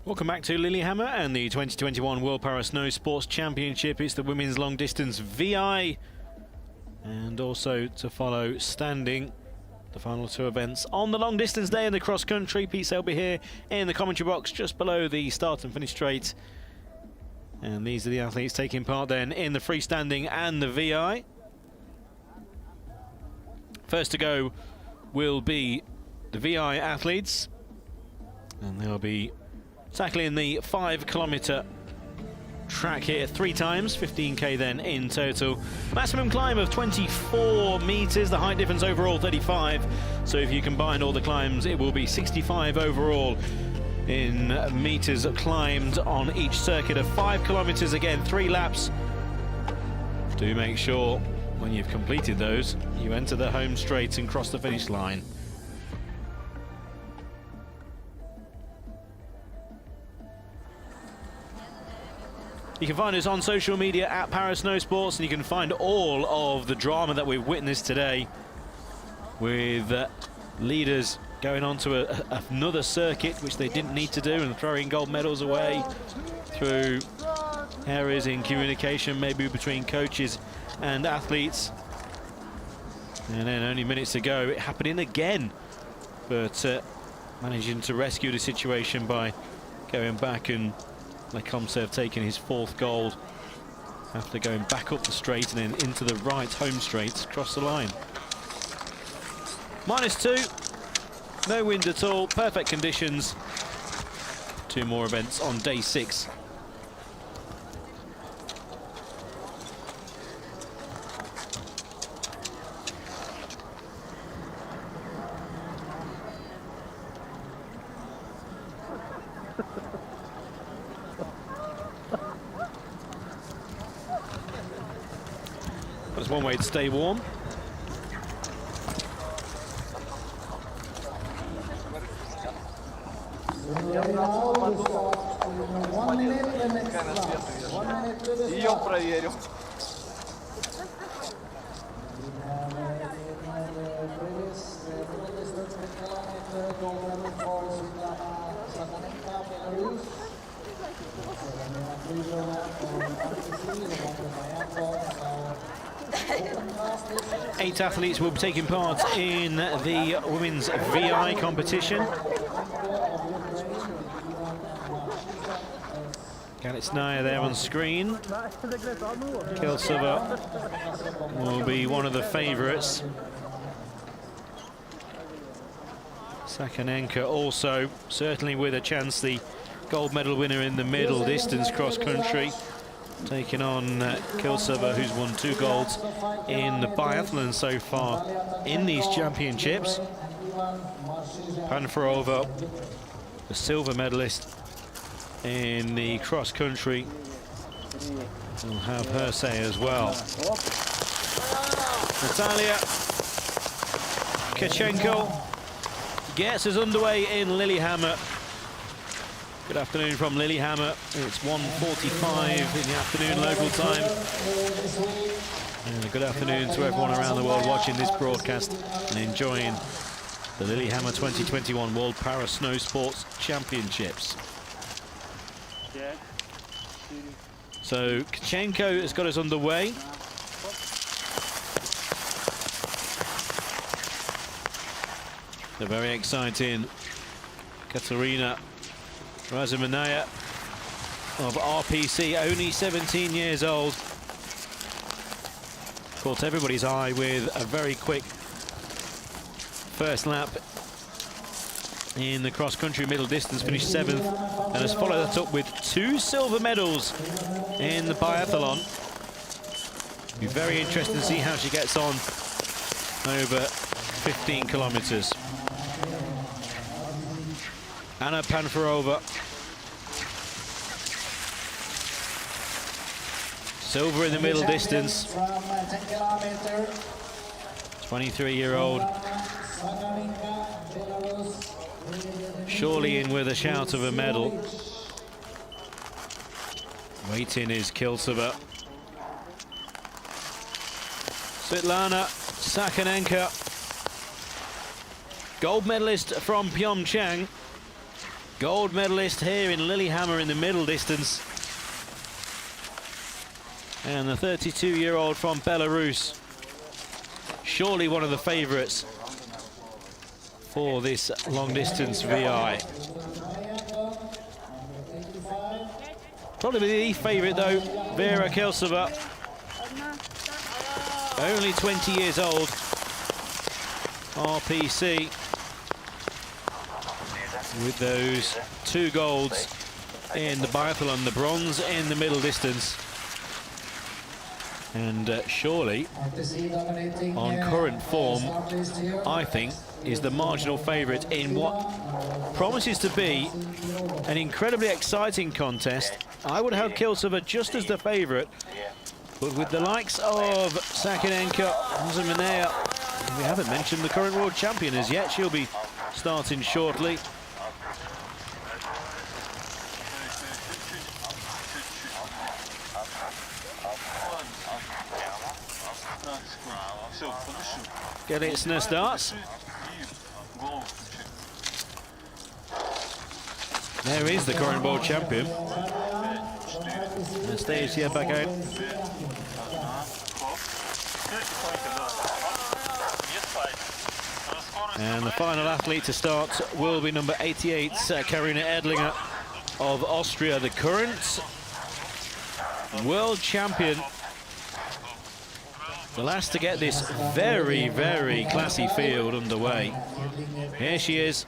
Welcome back to Lillehammer and the 2021 World Para Snow Sports Championship. It's the women's long distance VI, and also to follow standing the final two events on the long distance day in the cross country. Pete Selby here in the commentary box just below the start and finish straight, and these are the athletes taking part then in the freestanding and the VI. First to go will be the VI athletes, and they'll be tackling the 5-kilometre track here 3 times, 15k then in total. Maximum climb of 24 meters, the height difference overall 35. So if you combine all the climbs, it will be 65 overall in meters climbed on each circuit of 5 kilometers. Again, 3 laps. Do make sure when you've completed those, you enter the home straight and cross the finish line. You can find us on social media at Para Snow Sports, and you can find all of the drama that we've witnessed today with leaders going on to another circuit which they didn't need to do and throwing gold medals away through errors in communication, maybe between coaches and athletes. And then only minutes to go, it happening again, but managing to rescue the situation by going back, and Lillehammer taking his 4th gold after going back up the straight and then into the right home straight across the line. -2, no wind at all, perfect conditions. 2 more events on day 6. That's one way to stay warm. Io проверю. Eight athletes will be taking part in the women's VI competition. Galitsnaya there on screen. Kilsova will be one of the favourites. Sakanenka also certainly with a chance, the gold medal winner in the middle distance cross country, taking on Kilsova, who's won 2 golds in the biathlon so far in these championships. Panfarova, the silver medalist in the cross country, will have her say as well. Natalia Tkachenko gets us underway in Lillehammer. Good afternoon from Lillehammer. It's 1:45 in the afternoon local time. And a good afternoon to everyone around the world watching this broadcast and enjoying the Lillehammer 2021 World Para Snow Sports Championships. So Tkachenko has got us underway. The very exciting Katarina Razuminaya of RPC, only 17 years old. Caught everybody's eye with a very quick first lap in the cross-country middle distance, finished 7th, and has followed that up with 2 silver medals in the biathlon. Be very interesting to see how she gets on over 15 kilometers. Anna Panfarova, silver in the middle distance, 23-year-old, surely in with a shout of a medal. Waiting is Kilsova. Svetlana Sakanenka, gold medalist from Pyeongchang. Gold medalist here in Lillehammer in the middle distance. And the 32-year-old from Belarus, surely one of the favourites for this long-distance VI. Probably the favourite though, Vera Kilsova. Only 20 years old, RPC, with those 2 golds in the biathlon, the bronze in the middle distance. And surely, on current form, I think, is the marginal favourite in what promises to be an incredibly exciting contest. I would have Kilsova just as the favourite, but with the likes of Sakinenka, Zimmermann, we haven't mentioned the current world champion as yet. She'll be starting shortly. Gelitsner starts. There is the current world champion. Anastasia back out. And the final athlete to start will be number 88, Karina Edlinger of Austria, the current world champion. The last to get this very, very classy field underway. Here she is,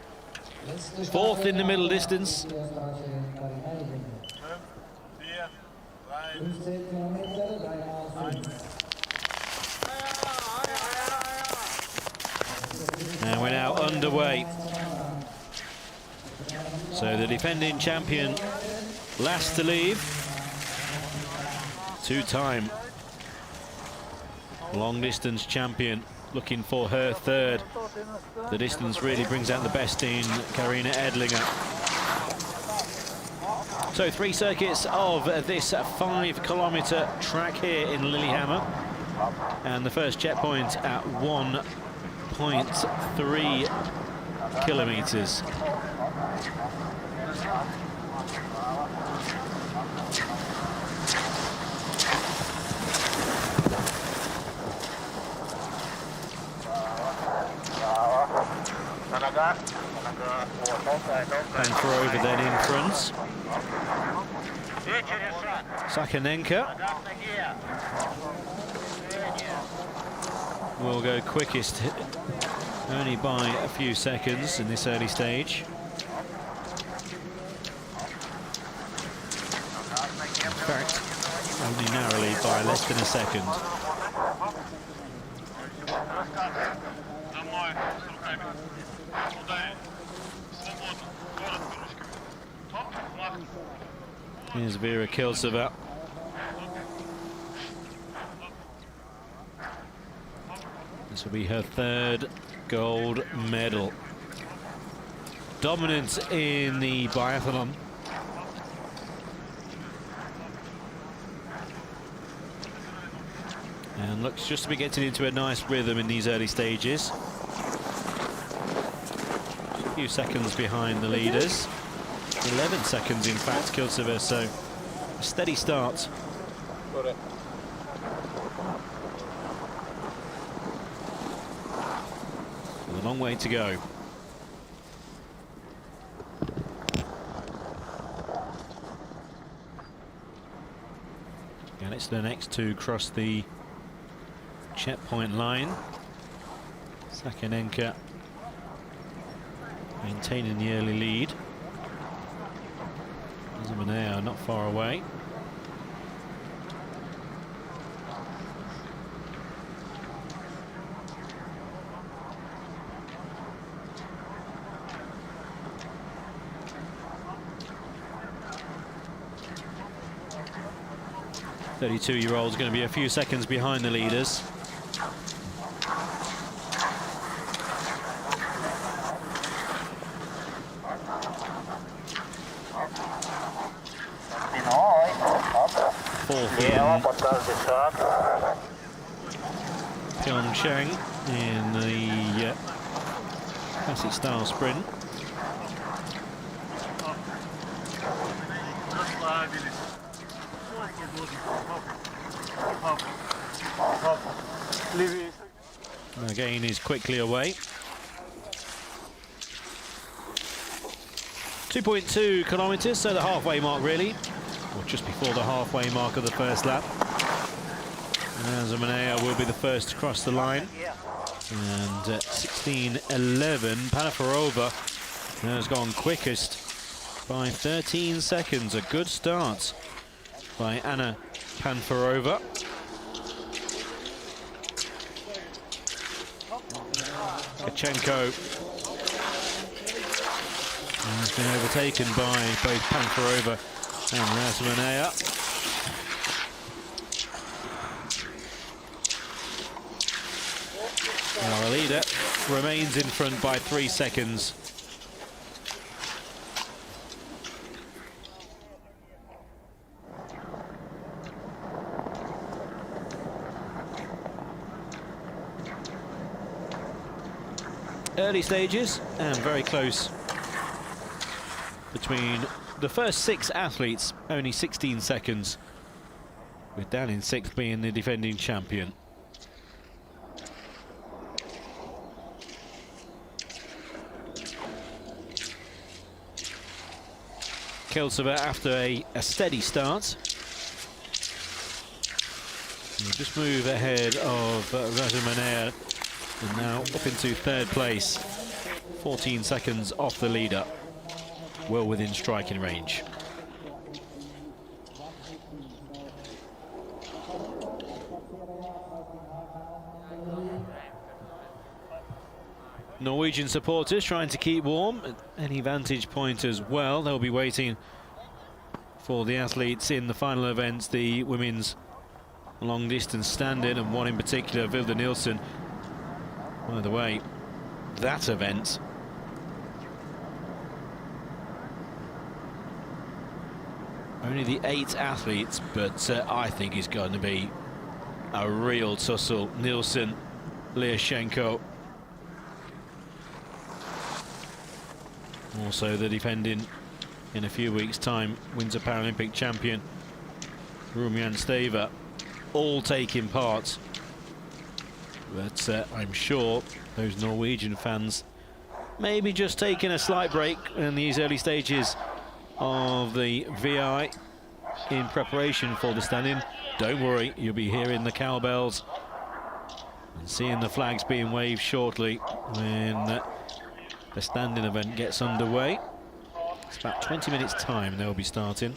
4th in the middle distance. And we're now underway. So the defending champion, last to leave, 2-time long-distance champion, looking for her 3rd. The distance really brings out the best in Karina Edlinger. So 3 circuits of this 5-kilometre track here in Lillehammer, and the first checkpoint at 1.3 kilometres. And for over then in front. Sakinenka will go quickest, only by a few seconds in this early stage. In fact, only narrowly by less than a second. Here's Vera Kilsova. This will be her 3rd gold medal. Dominant in the biathlon. And looks just to be getting into a nice rhythm in these early stages. Just a few seconds behind the leaders. 11 seconds, in fact, Kilsova, so a steady start. With a long way to go. And it's the next to cross the checkpoint line. Sakinenka maintaining the early lead. Zimmermann not far away. The 32-year-old is going to be a few seconds behind the leaders. Pyeongchang in the classic style sprint. again is quickly away. 2.2 kilometres, so the halfway mark really, or just before the halfway mark of the first lap. Razamanea will be the first to cross the line. And 16.11, Panafarova has gone quickest by 13 seconds. A good start by Anna Panfarova. Kachenko has been overtaken by both Panfarova and Razamanea. Now the leader remains in front by 3 seconds. Early stages and very close between the first 6 athletes, only 16 seconds, with Dan in 6th being the defending champion. Kilsova after a steady start. We'll just move ahead of Razamanea, and now up into 3rd place, 14 seconds off the leader, well within striking range. Norwegian supporters trying to keep warm at any vantage point as well. They'll be waiting for the athletes in the final events, the women's long distance stand-in, and one in particular, Vilde Nielsen. By the way, that event only the 8 athletes, but I think it's going to be a real tussle. Nielsen, Lyashenko. Also the defending, in a few weeks' time, Winter Paralympic champion Rumjan Steva, all taking part. But I'm sure those Norwegian fans maybe just taking a slight break in these early stages of the VI in preparation for the stand-in. Don't worry, you'll be hearing the cowbells and seeing the flags being waved shortly when the stand-in event gets underway. It's about 20 minutes time they'll be starting.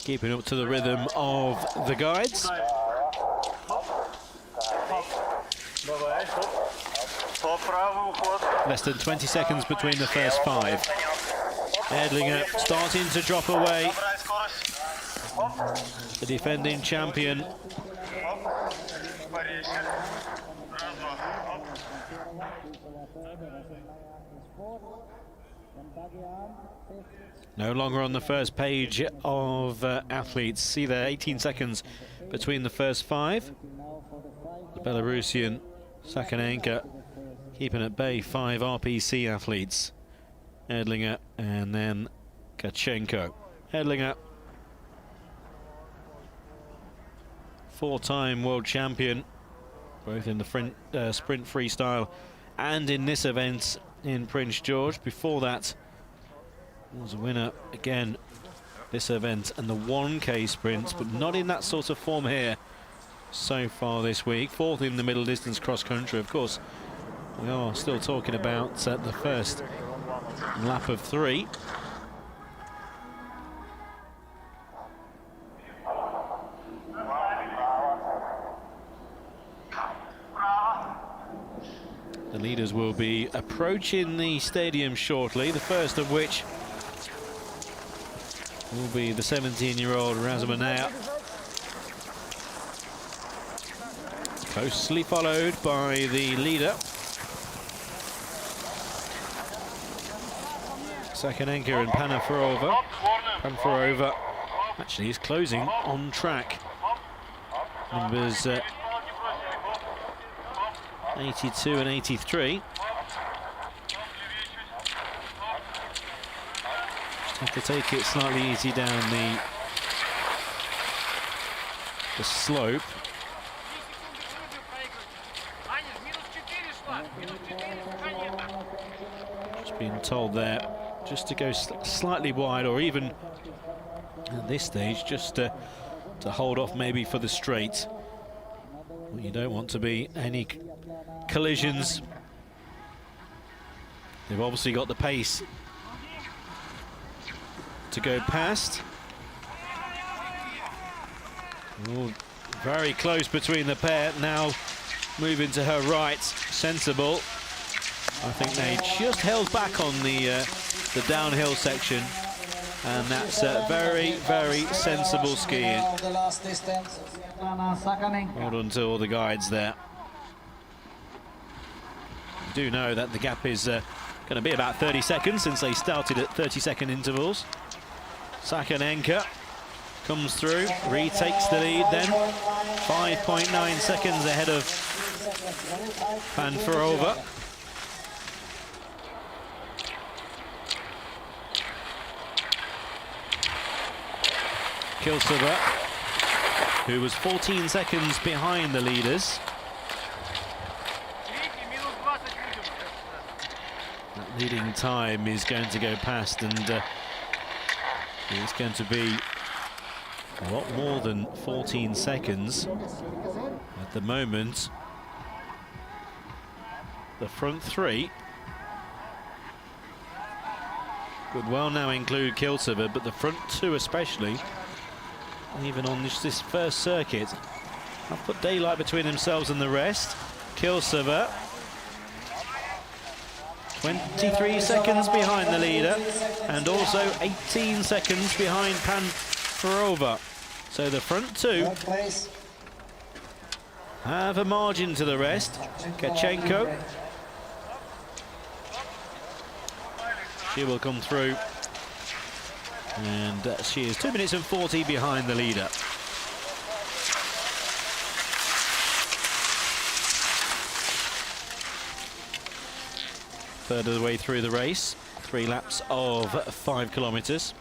Keeping up to the rhythm of the guides. Less than 20 seconds between the first 5. Edlinger starting to drop away. The defending champion. No longer on the first page of athletes. See there, 18 seconds between the first 5. The Belarusian Sakonenko keeping at bay 5 RPC athletes. Edlinger and then Kachenko. Edlinger, 4-time world champion, both in the sprint freestyle and in this event in Prince George. Before that, was a winner again this event and the 1K sprints, but not in that sort of form here so far this week. 4th in the middle distance cross country. Of course, we are still talking about the first lap of 3. The leaders will be approaching the stadium shortly, the first of which will be the 17-year-old Razamanea, closely followed by the leader Sakonenko and Panfarova. Panfarova Actually, he's closing on track. Numbers 82 and 83. Just have to take it slightly easy down the slope. Just being told there just to go slightly wide, or even at this stage just to hold off maybe for the straight. Well, you don't want to be any collisions. They've obviously got the pace to go past. Ooh, very close between the pair. Now moving to her right, sensible. I think they just held back on the downhill section, and that's very, very sensible skiing. Well done to all the guides there. I do know that the gap is going to be about 30 seconds, since they started at 30-second intervals. Sakanenka comes through, retakes the lead then. 5.9 seconds ahead of Panfarova. Kilsova, who was 14 seconds behind the leaders. That leading time is going to go past, and it's going to be a lot more than 14 seconds. At the moment, the front three could well now include Kilsova, but the front two especially, even on this first circuit, have put daylight between themselves and the rest. Kilsova, 23 seconds behind the leader, and also 18 seconds behind Panfarova. So the front two have a margin to the rest. Kachenko, she will come through, and she is 2 minutes and 40 behind the leader. Third of the way through the race, 3 laps of 5 kilometers.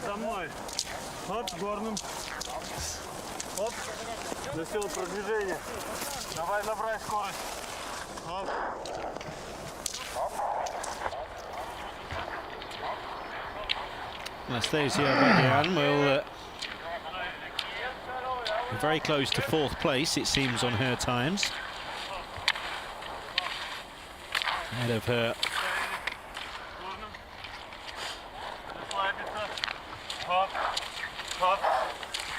За мной. Хоп, горным. Хоп. Засел продвижение. Давай, набрай скорость. Хоп. Anastasia Bagian will be very close to 4th place, it seems, on her times. Ahead of her Хоп. Хоп.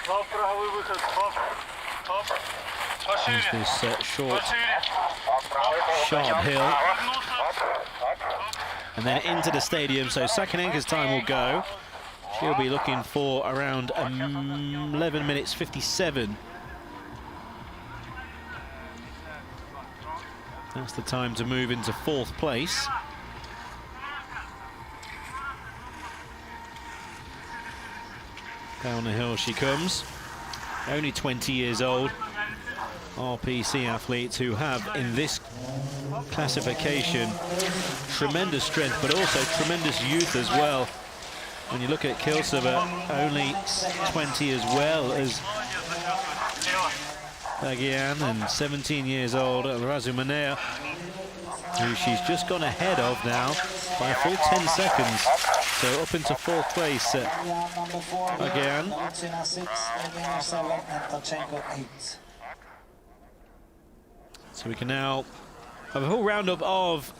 Хоп, правый выход. Хоп. Хоп. is this short, sharp hill. And then into the stadium, so Sakanenka's time will go. She'll be looking for around 11 minutes 57. That's the time to move into 4th place. Down the hill she comes. Only 20 years old. RPC athletes who have, in this classification, tremendous strength, but also tremendous youth as well. When you look at Kilsova, only 20 as well as Bagian, and 17 years old Razumanea, who she's just gone ahead of now. by a full 10 seconds. So up into fourth place. Number 4, Again. Valentina 6, Elena 7, and Tachenko 8. So we can now have a full roundup of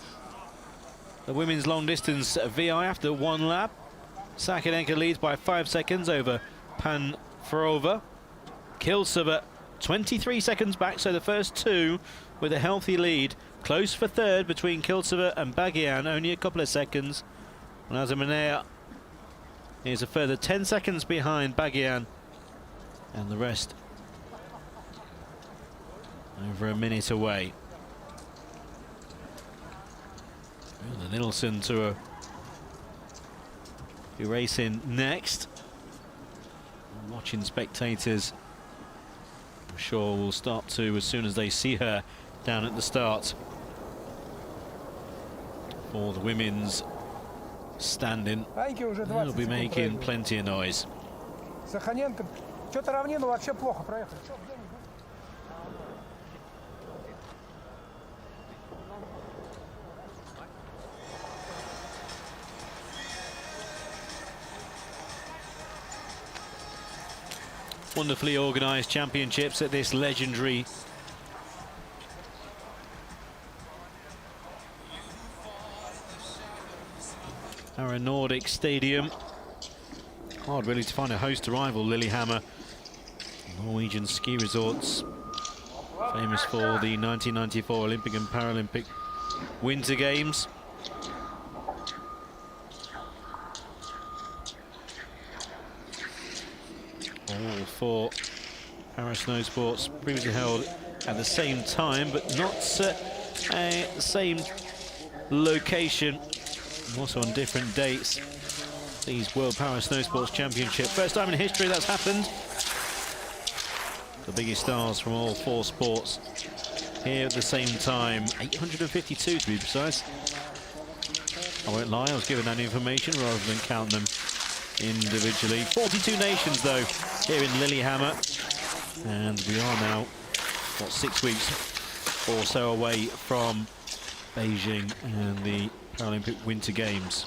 the women's long distance VI after one lap. Sakinenko leads by 5 seconds over Panfarova. Kilsova 23 seconds back, so the first two with a healthy lead. Close for third between Kilsova and Bagian, only a couple of seconds. And Azamanea is a further 10 seconds behind Bagian, and the rest over a minute away. And the Nilsson to be racing next. Watching spectators, I'm sure will start to as soon as they see her down at the start. For the women's standing, they'll be making plenty of noise. Саханенко, что-то равнину вообще плохо проехали. Wonderfully organised championships at this legendary Nordic stadium. Hard really to find a host to rival Lillehammer. Norwegian ski resorts, famous for the 1994 Olympic and Paralympic Winter Games. All four Paris Snow Sports previously held at the same time, but not the same location, also on different dates. These World Para Snow Sports Championship, first time in history that's happened. The biggest stars from all four sports here at the same time, 852 to be precise. I won't lie, I was given that information rather than count them individually. 42 nations though here in Lillehammer, and we are now, what, 6 weeks or so away from Beijing and the Paralympic Winter Games.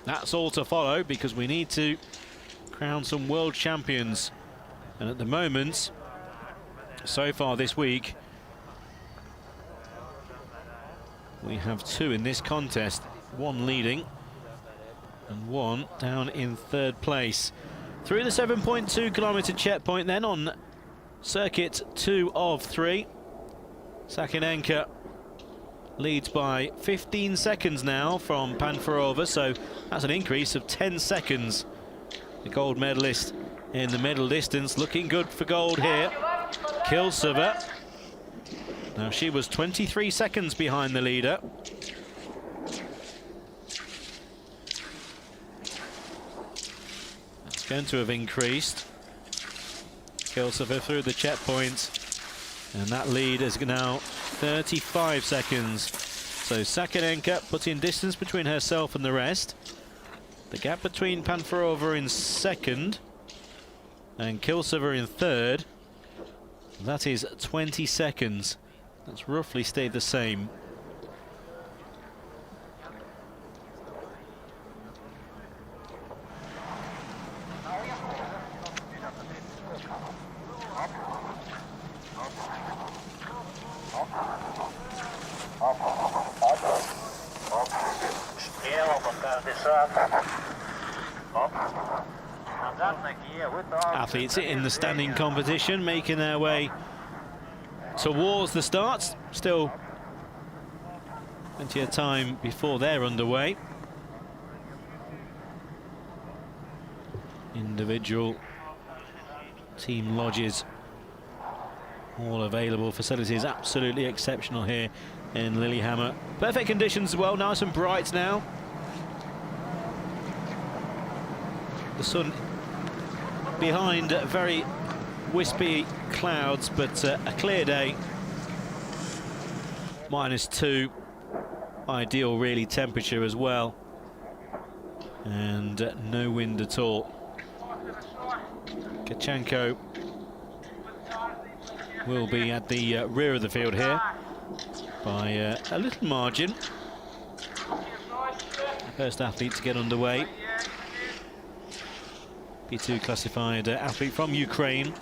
That's all to follow because we need to crown some world champions, and at the moment, so far this week, we have two in this contest, one leading and one down in third place. Through the 7.2 kilometre checkpoint then on circuit 2 of 3. Sakinenko leads by 15 seconds now from Panfarova, so that's an increase of 10 seconds. The gold medalist in the middle distance looking good for gold here. Kilsova, now she was 23 seconds behind the leader. That's going to have increased. Kilsova through the checkpoint, and that lead is now 35 seconds. So Sakinenko putting distance between herself and the rest. The gap between Panfarova in second and Kilsova in third, that is 20 seconds. That's roughly stayed the same. Athletes in the standing competition making their way towards the starts. Still plenty of time before they're underway. Individual team lodges all available. Facilities absolutely exceptional here in Lillehammer. Perfect conditions as well, nice and bright now. The sun behind very wispy clouds, but a clear day. -2, ideal really temperature as well, and no wind at all. Kachenko will be at the rear of the field here by a little margin. First athlete to get underway. B2 classified athlete from Ukraine.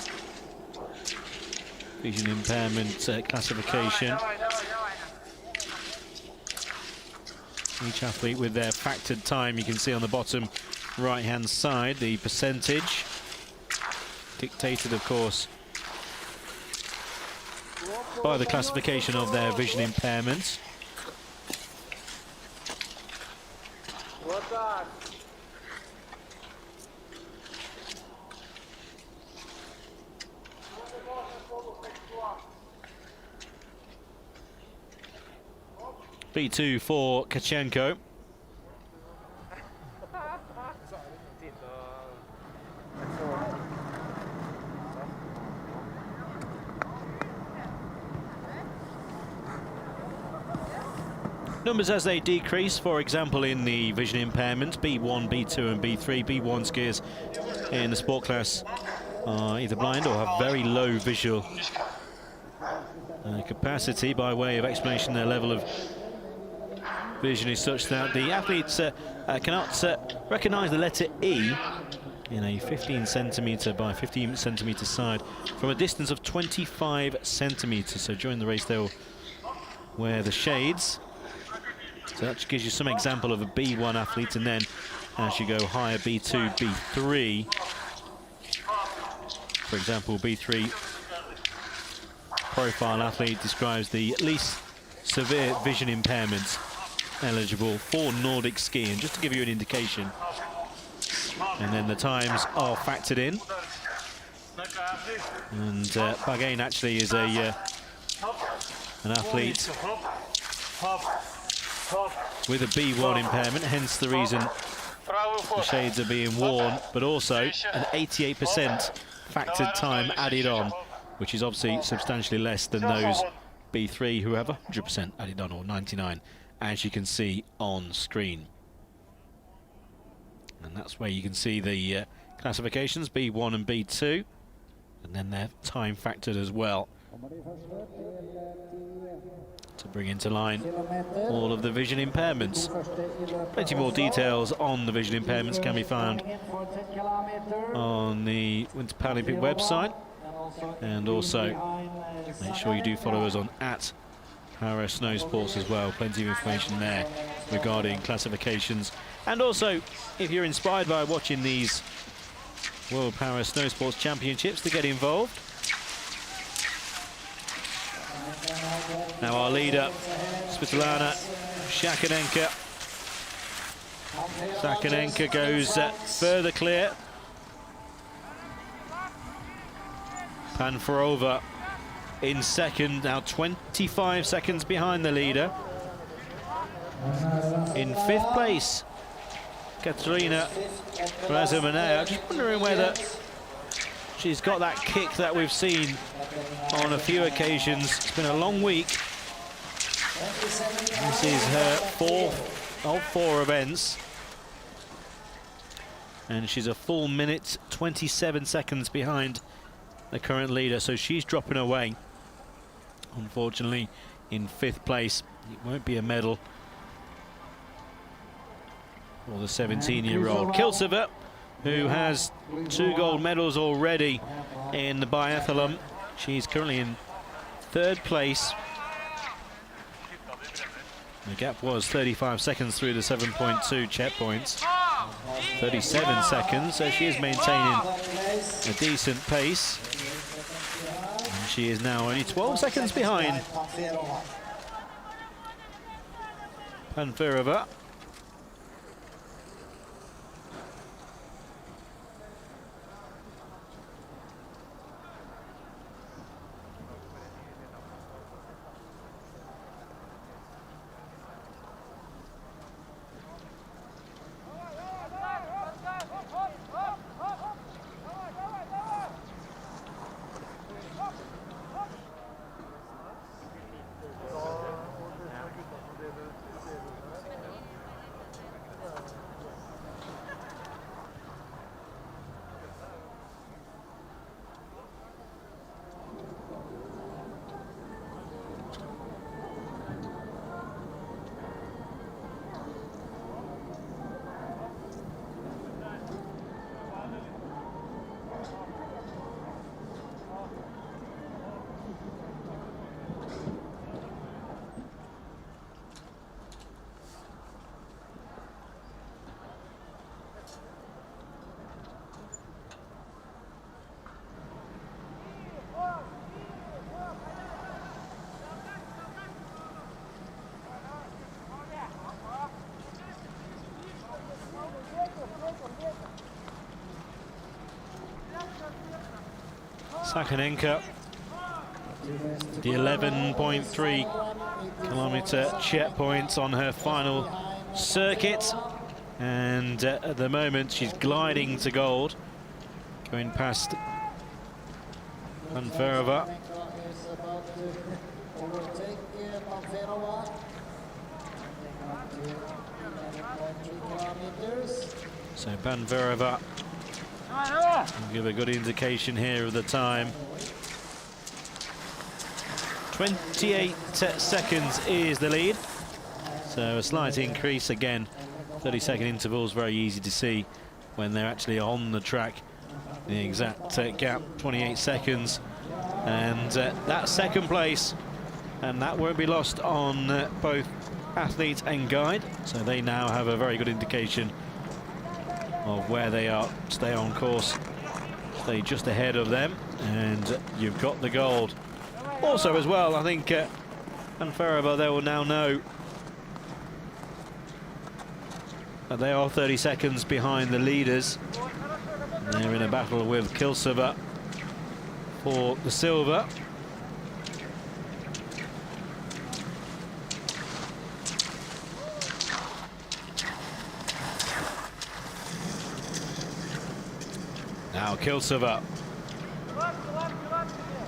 Vision impairment classification. Each athlete with their factored time. You can see on the bottom right-hand side the percentage. Dictated, of course, by the classification of their vision impairments. B2 for Kachenko. Numbers as they decrease, for example, in the vision impairment, B1, B2 and B3. B1 skiers in the sport class are either blind or have very low visual capacity. By way of explanation, their level of vision is such that the athletes cannot recognise the letter E in a 15 centimetre by 15 centimetre side from a distance of 25 centimetres. So during the race they'll wear the shades. So that gives you some example of a B1 athlete, and then as you go higher, B2, B3. For example, B3 profile athlete describes the least severe vision impairments eligible for Nordic skiing, just to give you an indication. And then the times are factored in. And Bagain actually is an athlete with a B1 impairment, hence the reason the shades are being worn, but also an 88% factored time added on, which is obviously substantially less than those B3 who have 100% added on, or 99, as you can see on screen. And that's where you can see the classifications, B1 and B2, and then they're time factored as well, to bring into line all of the vision impairments. Plenty more details on the vision impairments can be found on the Winter Paralympic website, and also make sure you do follow us on @ParaSnowSports as well. Plenty of information there regarding classifications, and also if you're inspired by watching these World Para Snow Sports Championships, to get involved. Now our leader, Svetlana Sakanenka. Sakanenka goes further clear. Panfarova in second, now 25 seconds behind the leader. In fifth place, Katerina Razumanea. Just wondering whether she's got that kick that we've seen on a few occasions. It's been a long week. This is her fourth of 4 events. And she's a full minute, 27 seconds behind the current leader. So she's dropping away, unfortunately, in 5th place. It won't be a medal for the 17-year-old Kilseva, who has 2 gold medals already in the biathlon. She's currently in 3rd place. The gap was 35 seconds through the 7.2 checkpoints. 37 seconds, so she is maintaining a decent pace. And she is now only 12 seconds behind Panfarova. Sakonenko, the 11.3 kilometer checkpoint on her final circuit, and at the moment she's gliding to gold, going past Panferova. So Panferova will give a good indication here of the time. 28 seconds is the lead, so a slight increase again. 30-second intervals, very easy to see when they're actually on the track. The exact gap, 28 seconds, and that second place, and that won't be lost on both athlete and guide, so they now have a very good indication of where they are. Stay on course, stay just ahead of them, and you've got the gold. Also as well, I think Panferova, they will now know that they are 30 seconds behind the leaders. They're in a battle with Kilsova for the silver. Now Kilsova.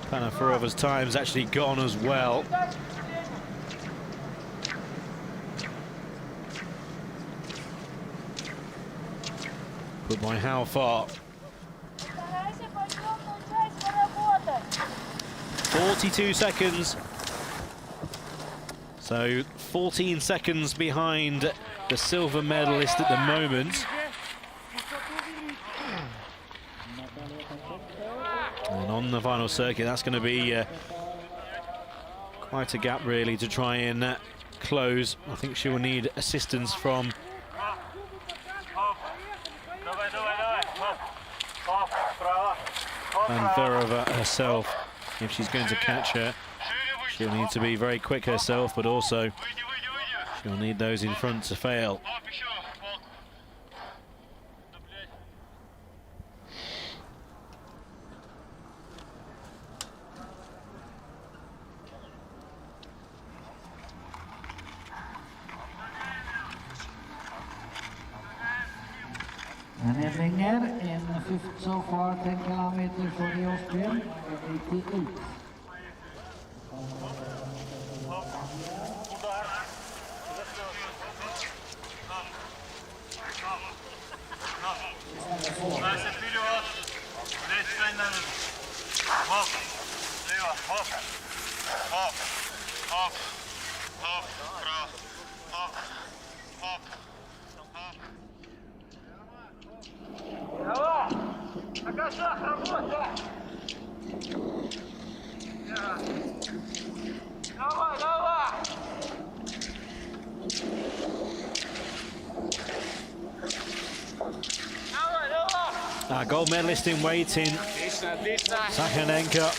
Panferova's time's actually gone as well. But by how far? 42 seconds. So 14 seconds behind the silver medalist at the moment. And on the final circuit, that's going to be quite a gap really to try and close. I think she will need assistance from Panferova herself. If she's going to catch her, she'll need to be very quick herself, but also she'll need those in front to fail. Ringer in fifth so far, 10 kilometers for the Austrian, 88. Настя, вперед! Здесь стань на ногу. Хоп, слева, хоп, хоп, хоп, хоп, вправо, хоп, хоп, хоп. Давай! На косах работай! Давай, давай! Gold medalist in waiting, Sakonenko,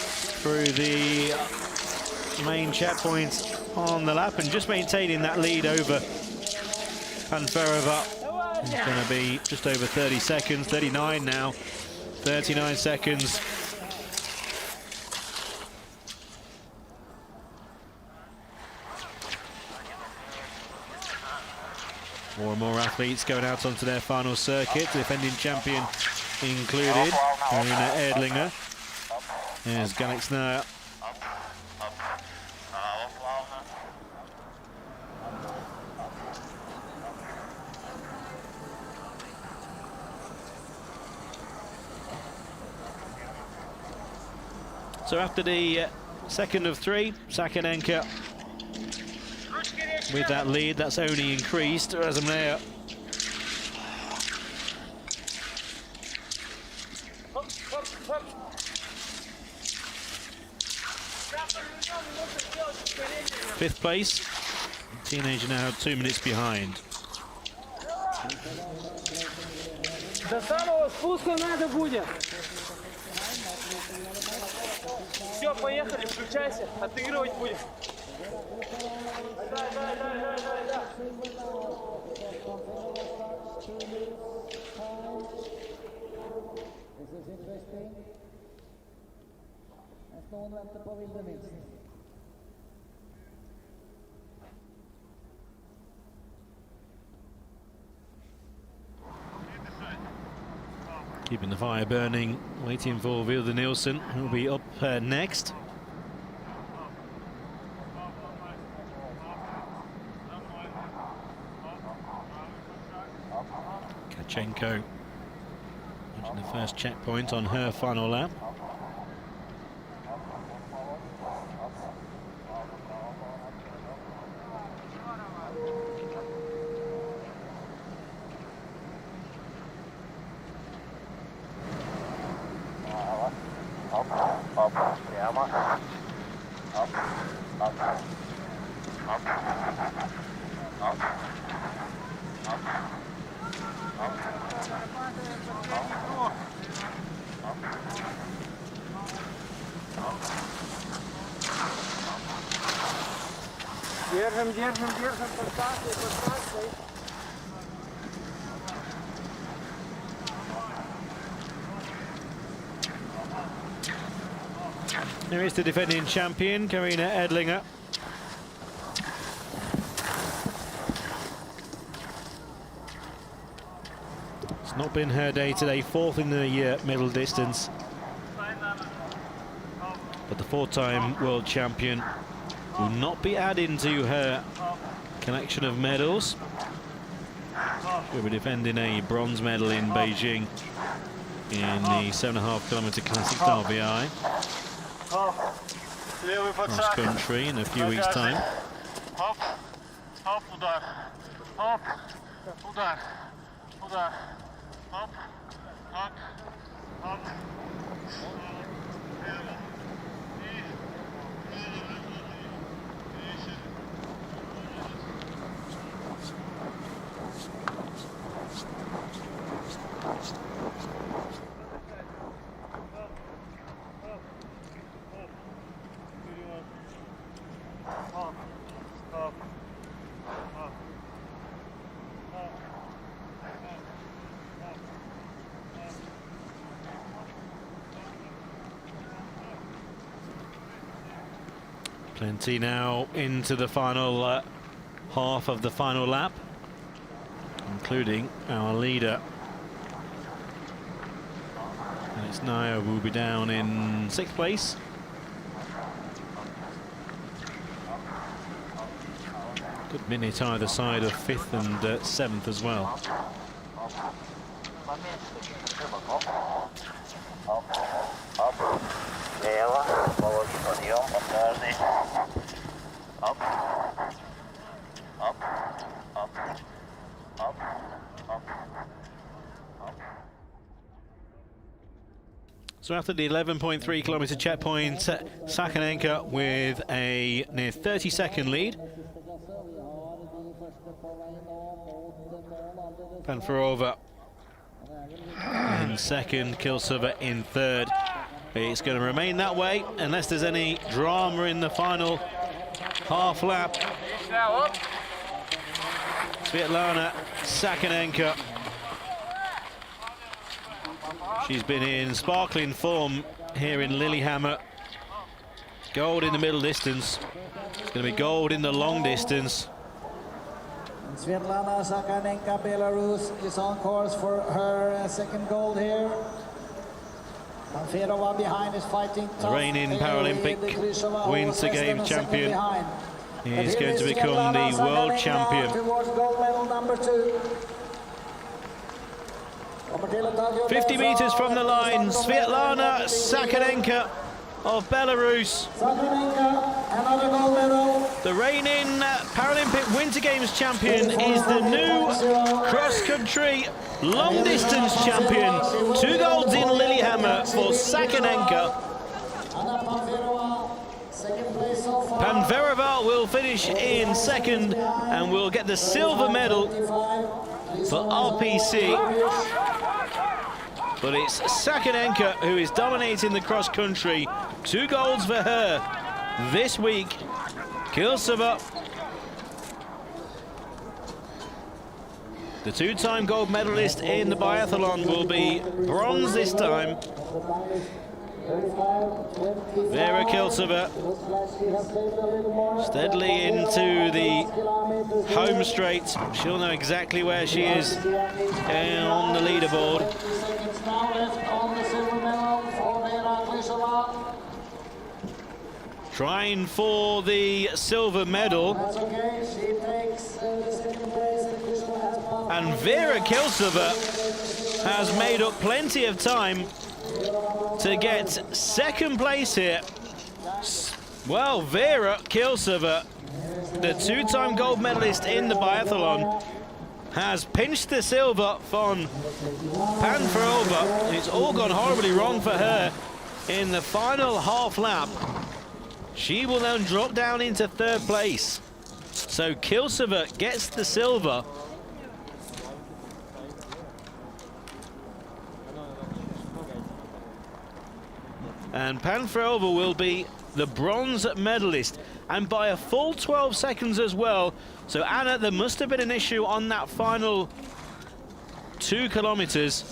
through the main checkpoint on the lap and just maintaining that lead over Panferova. It's going to be just over 30 seconds, 39 now, 39 seconds. More and more athletes going out onto their final circuit, defending champion included, Karina Erdlinger. There's Galax now. So after the second of three, Sakonenko with that lead, that's only increased. Razumlea fifth place. The teenager now 2 minutes behind. До самого спуска надо будет. Все, поехали, включайся, отыгрывать будем. venter på Vilde Nilsen. Keeping the fire burning, waiting for Vilde Nielsen, who will be up next. Kachenko reaching the first checkpoint on her final lap. Держим, подставьте. There is the defending champion, Karina Edlinger. It's not been her day today, fourth in the middle distance. But the four-time world champion will not be adding to her collection of medals. She'll be defending a bronze medal in Beijing in the 7.5 kilometer classic RBI. Cross country in a few weeks' time. Hop, hop, uдар. Hop, uдар. Uдар. Hop, hop, hop. Plenty now into the final half of the final lap, including our leader. And it's Naya will be down in 6th place. Good minute either side of 5th and 7th as well. So after the 11.3 kilometer checkpoint, Sakanenka with a near 30-second lead. Panfarova in second, Kilsova in third. It's going to remain that way unless there's any drama in the final half lap. Svetlana Sakanenka. She's been in sparkling form here in Lillehammer. Gold in the middle distance. It's going to be gold in the long distance. Svetlana Sakanenka, Belarus, is on course for her second gold here. Panferova behind is fighting tough. The reigning Paralympic Winter Games champion is going to become the world champion. Towards gold medal number 2. 50 meters from the line, Svetlana Sakanenka of Belarus. Sakanenka, another gold medal. The reigning Paralympic Winter Games champion is the new cross-country long-distance champion. 2 golds in Lillehammer for Sakanenka. Panferova will finish in second and will get the silver medal for RPC. But it's Sakanenka who is dominating the cross-country. 2 golds for her this week. Kilsova, the 2-time gold medalist in the biathlon, will be bronze this time. Vera Kilsova steadily into the home straight. She'll know exactly where she is on the leaderboard. Trying for the silver medal. And Vera Kilsova has made up plenty of time to get second place here. Well, Vera Kilsova, the two-time gold medalist in the biathlon, has pinched the silver from Panfrova. It's all gone horribly wrong for her in the final half lap. She will then drop down into third place. So Kilsova gets the silver. And Panfrova will be the bronze medalist, and by a full 12 seconds as well. So Anna, there must have been an issue on that final 2 kilometers.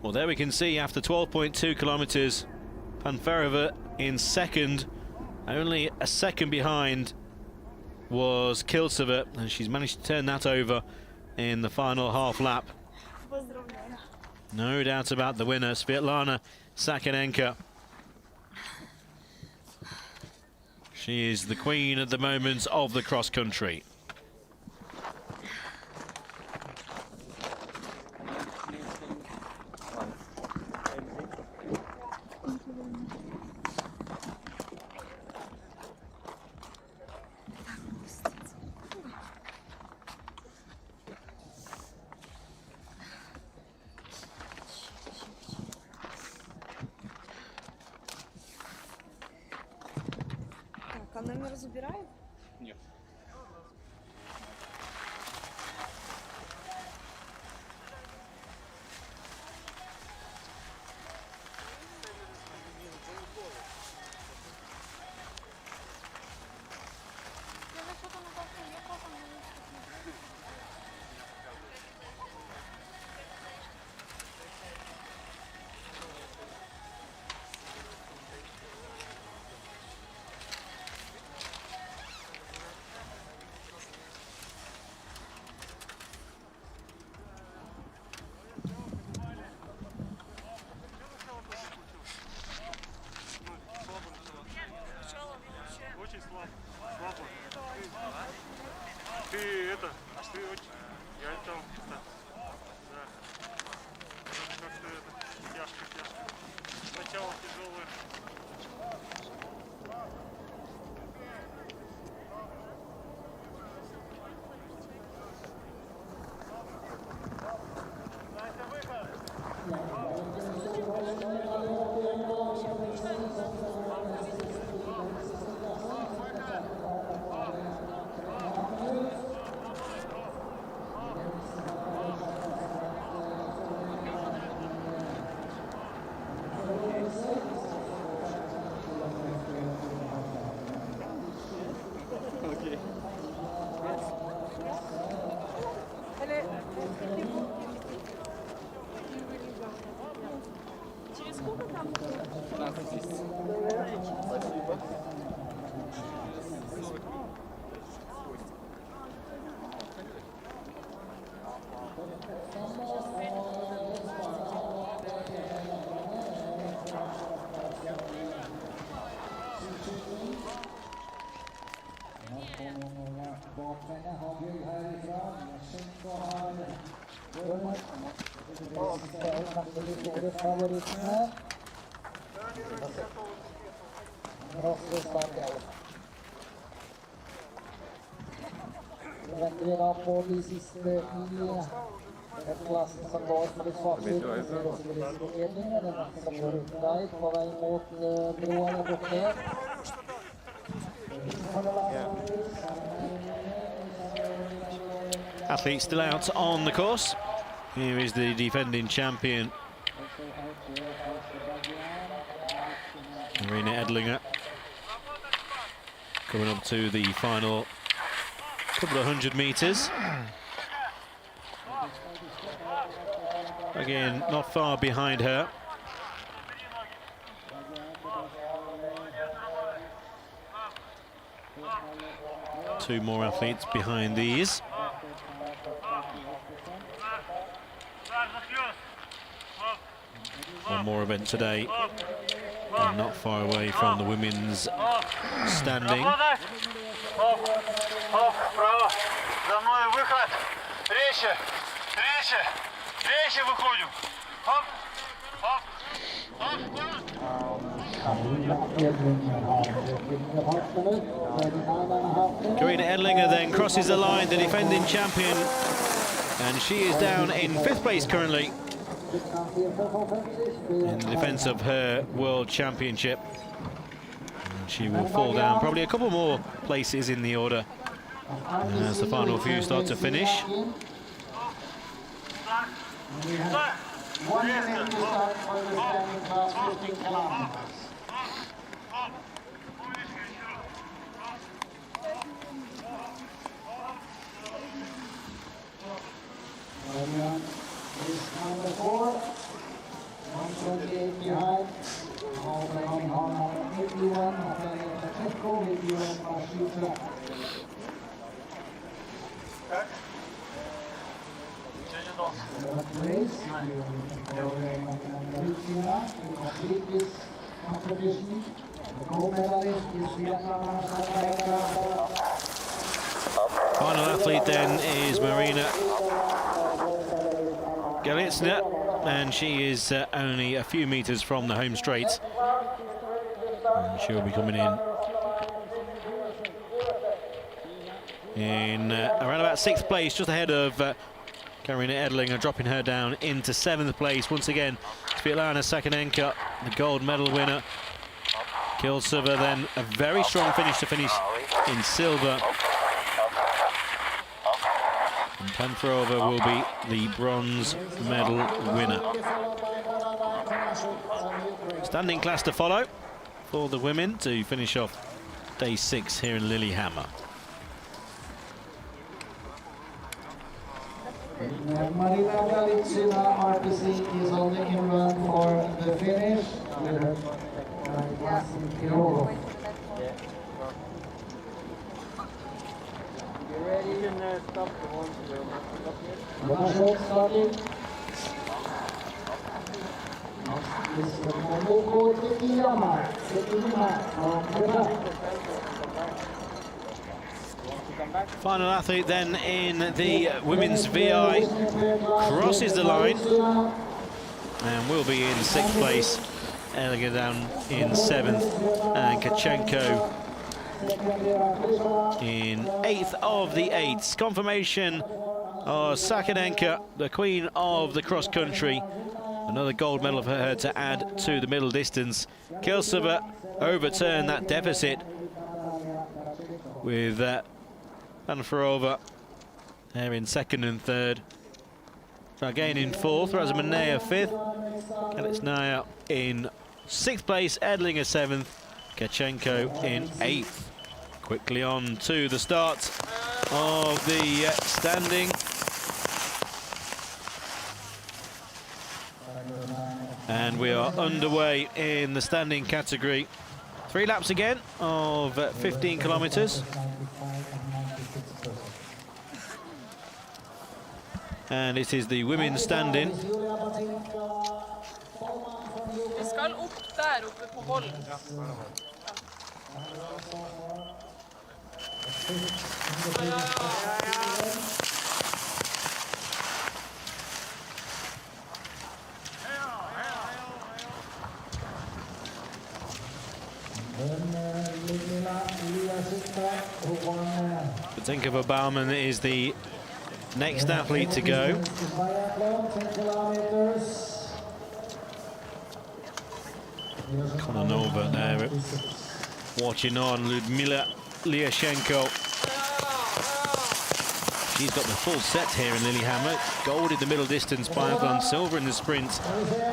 Well, there we can see after 12.2 kilometers, Panfrova in second. Only a second behind was Kilsova, and she's managed to turn that over in the final half lap. No doubt about the winner, Svetlana Sakonenko. She is the queen at the moment of the cross country. А номер забирает? Нет. Очень слабо. Ты это, ты очень... Я там, да. Как-то это, тяжко. Сначала тяжелое. Через сколько там? 15 месяцев. Спасибо. Venter vi da på de siste i klassen som går for de svake Edlinger. Den som går ut der på vei mot broa eller borte. Athletes still out on the course. Here is the defending champion, Marina Edlinger, coming up to the final couple of 100 meters. Again, not far behind her. Two more athletes behind these. One more event today, and not far away from the women's standing. Marina Edlinger then crosses the line, the defending champion, and she is down in 5th place currently in the defence of her World Championship. And she will fall down probably a couple more places in the order as the final few start to finish. 1 minute to start for the standing class 15 kilometers. Is number 4, 128 behind. Over on 81, Pacheco, 81 Pachuca. Race, complete this competition. The gold medalist is Lillehammer. Final athlete then is Marina Galitsna, and she is only a few meters from the home straight. And she'll be coming in around about 6th place, just ahead of Marina Edlinger, dropping her down into 7th place. Once again, Svetlana Sakanenko, the gold medal winner. Kilsova then a very strong finish to finish in silver. And Panfrova will be the bronze medal winner. Standing class to follow for the women to finish off day 6 here in Lillehammer. Marina Galitsina, RPC, is on the in-run for the finish. You ready? You can stop the one. Starting. Final athlete then in the women's VI crosses the line and will be in 6th place. Ellinger down in 7th, and Kachenko in 8th of the 8s. Confirmation of Sakanenko, the queen of the cross country. Another gold medal for her to add to the middle distance. Kilsova overturned that deficit with Panfarova there in 2nd and 3rd. Again in 4th, Razamanea 5th, Kalitsnaya in 6th place, Edlinger 7th, Kachenko in 8th. Quickly on to the start of the standing. And we are underway in the standing category. 3 laps again of 15 kilometers. And it is the women's standing. Vi skal opp der oppe på Voll. Patenkova Baumann is the next athlete to go. Kononova there watching on. Ludmila Lyashenko. She's got the full set here in Lillehammer. Gold in the middle distance biathlon, silver in the sprint,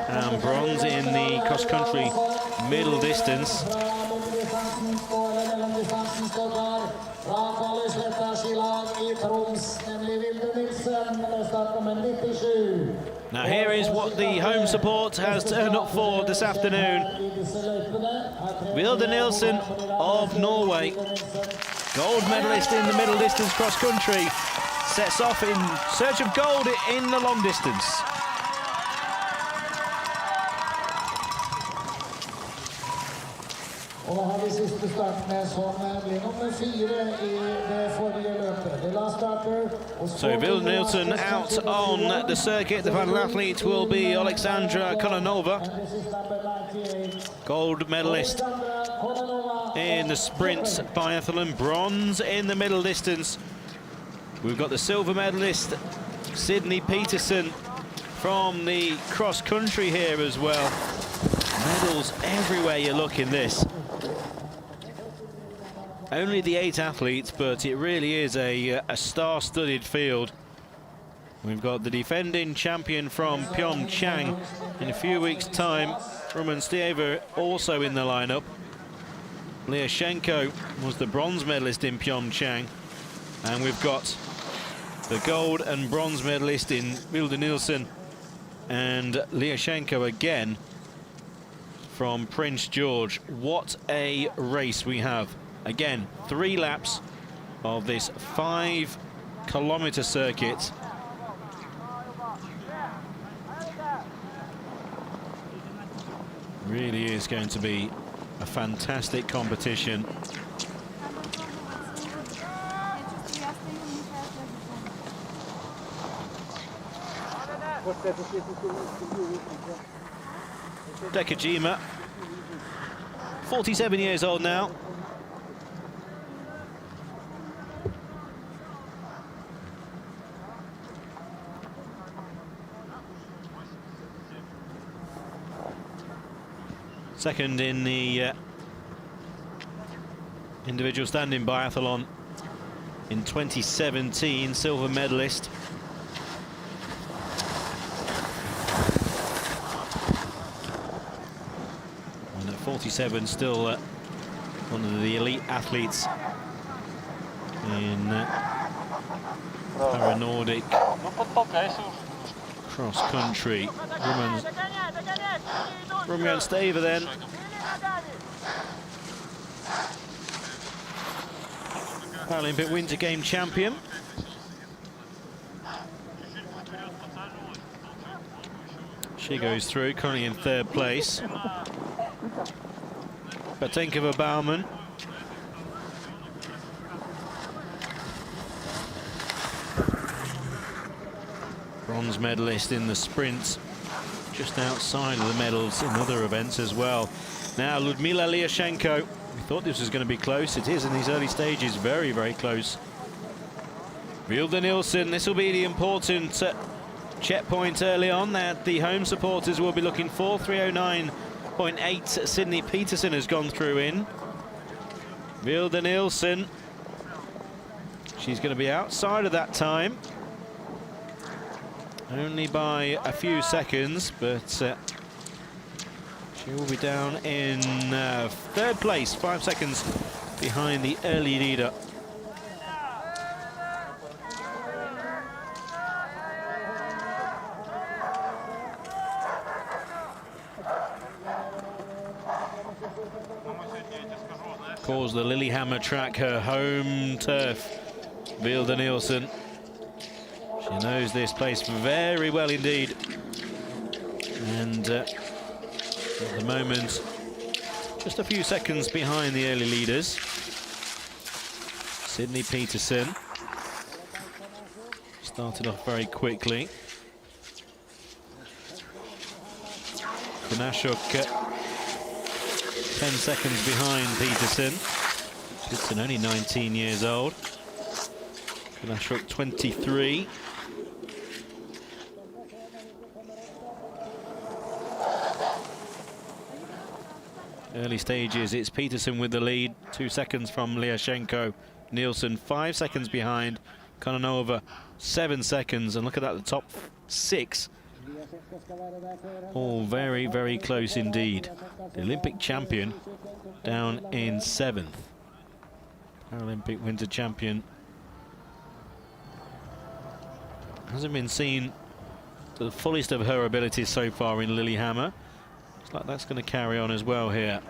and bronze in the cross-country middle distance. Now here is what the home support has turned up for this afternoon. Vilde Nielsen of Norway, gold medalist in the middle distance cross-country, sets off in search of gold in the long distance. So Vilde Nielsen out on the circuit. The final athlete will be Alexandra Kononova, gold medalist in the sprint biathlon, bronze in the middle distance. We've got the silver medalist Sydney Peterson from the cross country here as well. Medals everywhere you look in this. Only the 8 athletes, but it really is a star-studded field. We've got the defending champion from Pyeongchang in a few weeks' time, Roman Stieva, also in the lineup. Lyashenko was the bronze medalist in Pyeongchang, and we've got the gold and bronze medalist in Vilde Nielsen and Lyashenko again from Prince George. What a race we have. Again, 3 laps of this 5-kilometer circuit. Really is going to be a fantastic competition. Dekajima, 47 years old now. Second in the individual standing biathlon in 2017, silver medalist. And at 47, still one of the elite athletes in Nordic cross country. Roman Stieva then. Paralympic Winter Game champion. She goes through, currently in 3rd place. Patenkova Baumann. Bronze medalist in the sprint, just outside of the medals in other events as well. Now Ludmila Lyashenko. We thought this was going to be close. It is in these early stages, very, very close. Vilde Nielsen, this will be the important checkpoint early on that the home supporters will be looking for. 309.8 Sydney Peterson has gone through in. Vilde Nielsen, she's going to be outside of that time. Only by a few seconds, but she will be down in 3rd place, 5 seconds behind the early leader. Calls the Lillehammer track her home turf, Vilde Nielsen. She knows this place very well indeed. And at the moment, just a few seconds behind the early leaders. Sydney Peterson started off very quickly. Kunashuk 10 seconds behind Peterson. Peterson only 19 years old. Konashuk 23. Early stages, it's Peterson with the lead, 2 seconds from Lillehammer. Nielsen 5 seconds behind. Kononova 7 seconds, and look at that, the top 6. All very, very close indeed. The Olympic champion down in 7th. Paralympic winter champion hasn't been seen to the fullest of her abilities so far in Lillehammer. Looks like that's going to carry on as well here.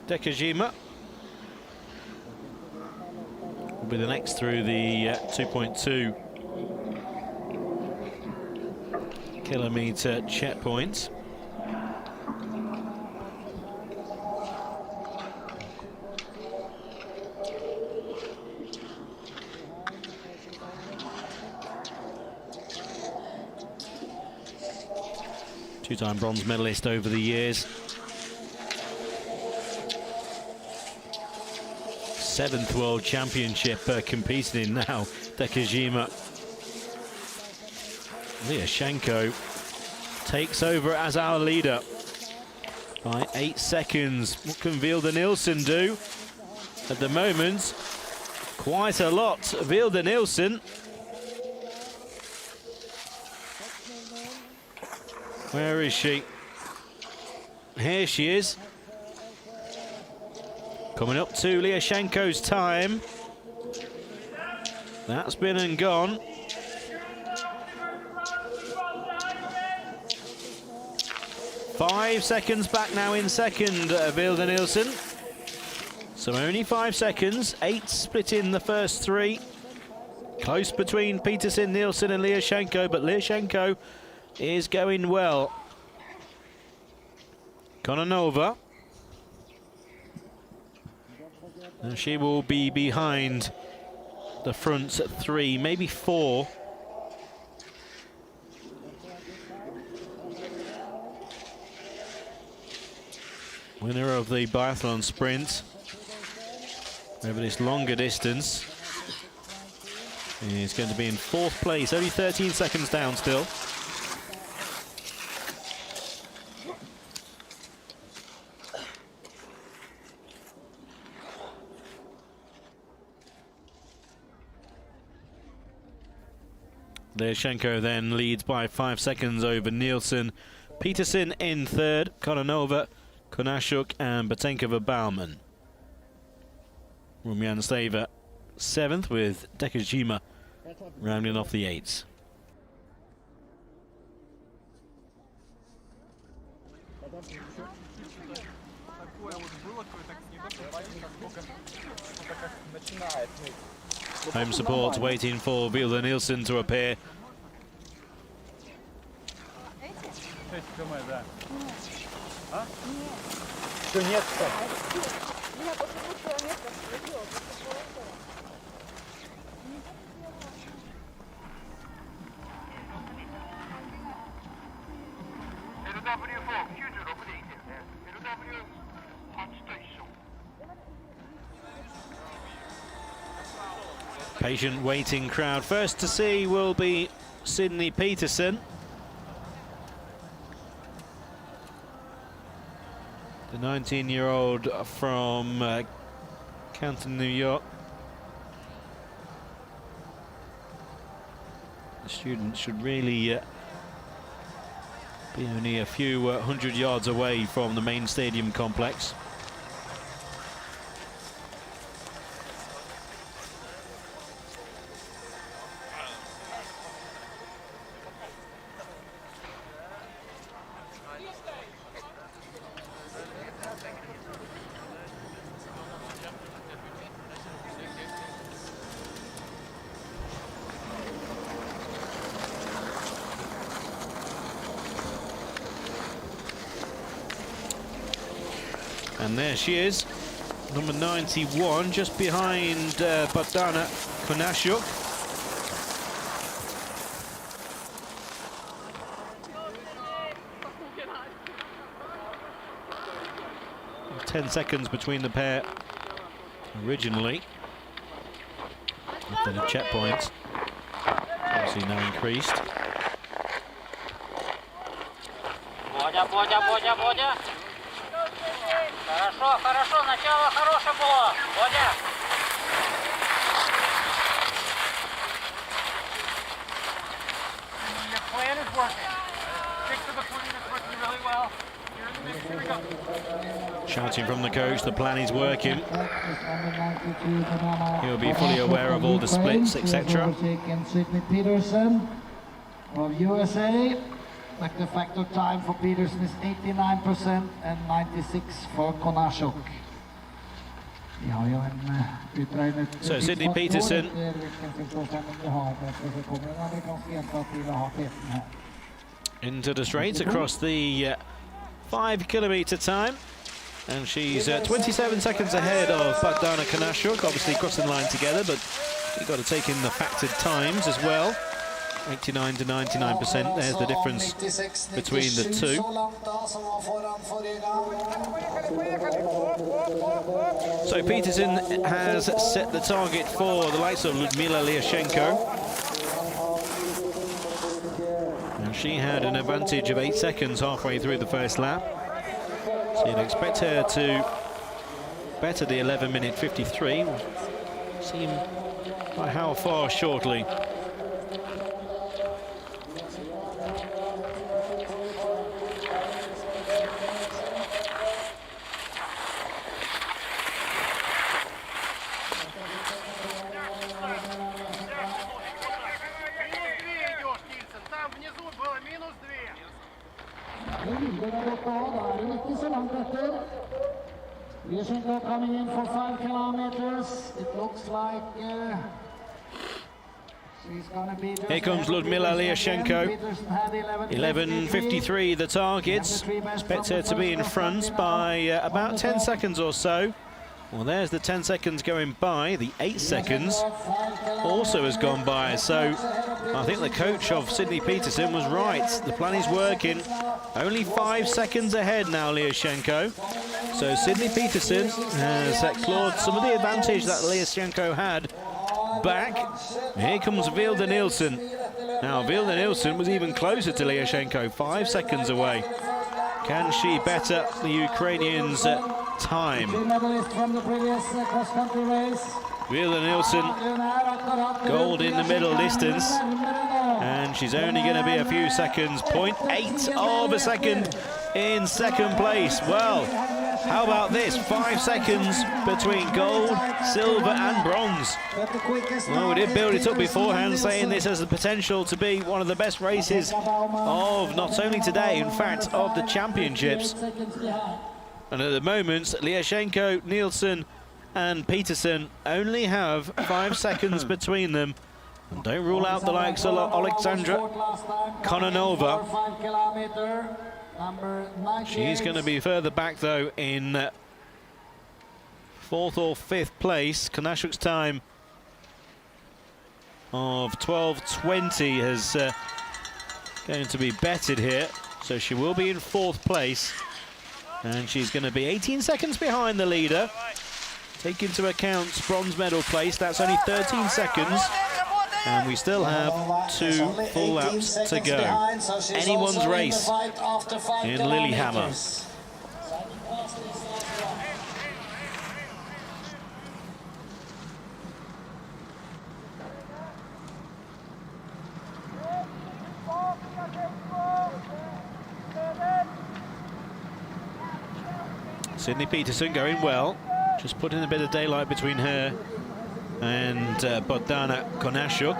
Dekajima will be the next through the 2.2 kilometer checkpoint. Two-time bronze medalist over the years. 7th World Championship competing in now, Dekajima. Lillehammer takes over as our leader by 8 seconds. What can Vilde Nielsen do? At the moment, quite a lot. Vilde Nielsen. Where is she? Here she is. Coming up to Lillehammer's time. That's been and gone. Five seconds back now in second, Vilde Nielsen. So only 5 seconds. 8 split in the first 3. Close between Peterson, Nielsen and Lillehammer, but Lillehammer is going well. Kononova. And she will be behind the front 3, maybe 4. Winner of the biathlon sprint over this longer distance is going to be in 4th place, only 13 seconds down still. Lillehammer then leads by 5 seconds over Nielsen. Peterson in 3rd, Kononova, Konashuk and Batenkova-Baumann. Rumjantseva 7th with Dekajima rounding off the 8s. Home support waiting for Vilde Nielsen to appear. Patient waiting crowd. First to see will be Sydney Peterson. The 19-year-old from Canton, New York. The student should really be only a few 100 yards away from the main stadium complex. And there she is, number 91, just behind Bogdana Konashuk. 10 seconds between the pair originally. After the checkpoints, obviously now increased. Бодя. Хорошо, начало хорошее было. Бодя. Your plan is working. Stick to the plan, it's working really well. You're in the mix, here we go. Shouting from the coach, the plan is working. He'll be fully aware of all the splits, etc. Sydney Peterson of USA. The factor time for Peterson is 89% and 96% for Konashuk. So Sydney Peterson into the straights across the 5 kilometre time, and she's 27 seconds ahead of Bogdana Konashuk, obviously crossing the line together, but you've got to take in the factored times as well. 89 to 99%, there's the difference between the two. So Peterson has set the target for the likes of Ludmila Lyashenko. And she had an advantage of 8 seconds halfway through the first lap. So you'd expect her to better the 11-minute 53. We'll see by how far shortly. Coming in for 5 kilometers. It looks like she's gonna be. Here comes Ludmila Lyashenko. 11.53 the targets. Expect her to be in front by about 10 seconds or so. Well, there's the 10 seconds going by. The 8 seconds also has gone by. So I think the coach of Sydney Peterson was right. The plan is working. Only 5 seconds ahead now, Lyashenko. So Sydney Peterson has clawed some of the advantage that Lyashenko had back. Here comes Vilde Nielsen. Now, Vilde Nielsen was even closer to Lyashenko, 5 seconds away. Can she better the Ukrainians' time? Vilde Nielsen, gold in the middle distance. And she's only going to be a few seconds, 0.8 of a second in second place. Well, how about this? 5 seconds between gold, silver and bronze. Well, we did build it up beforehand, saying this has the potential to be one of the best races of not only today, in fact, of the championships. And at the moment, Lyashenko, Nielsen and Peterson only have 5 seconds between them. And don't rule out the likes of Alexandra Kononova. She's going to be further back, though, in 4th or 5th place. Konashuk's time of 12.20 is going to be bettered here. So she will be in 4th place. And she's going to be 18 seconds behind the leader. Take into account bronze medal place, that's only 13 seconds. And we still have 2 full laps to go. Anyone's race in Lillehammer. Sydney Peterson going well. Just putting a bit of daylight between her and Bogdana Konashuk.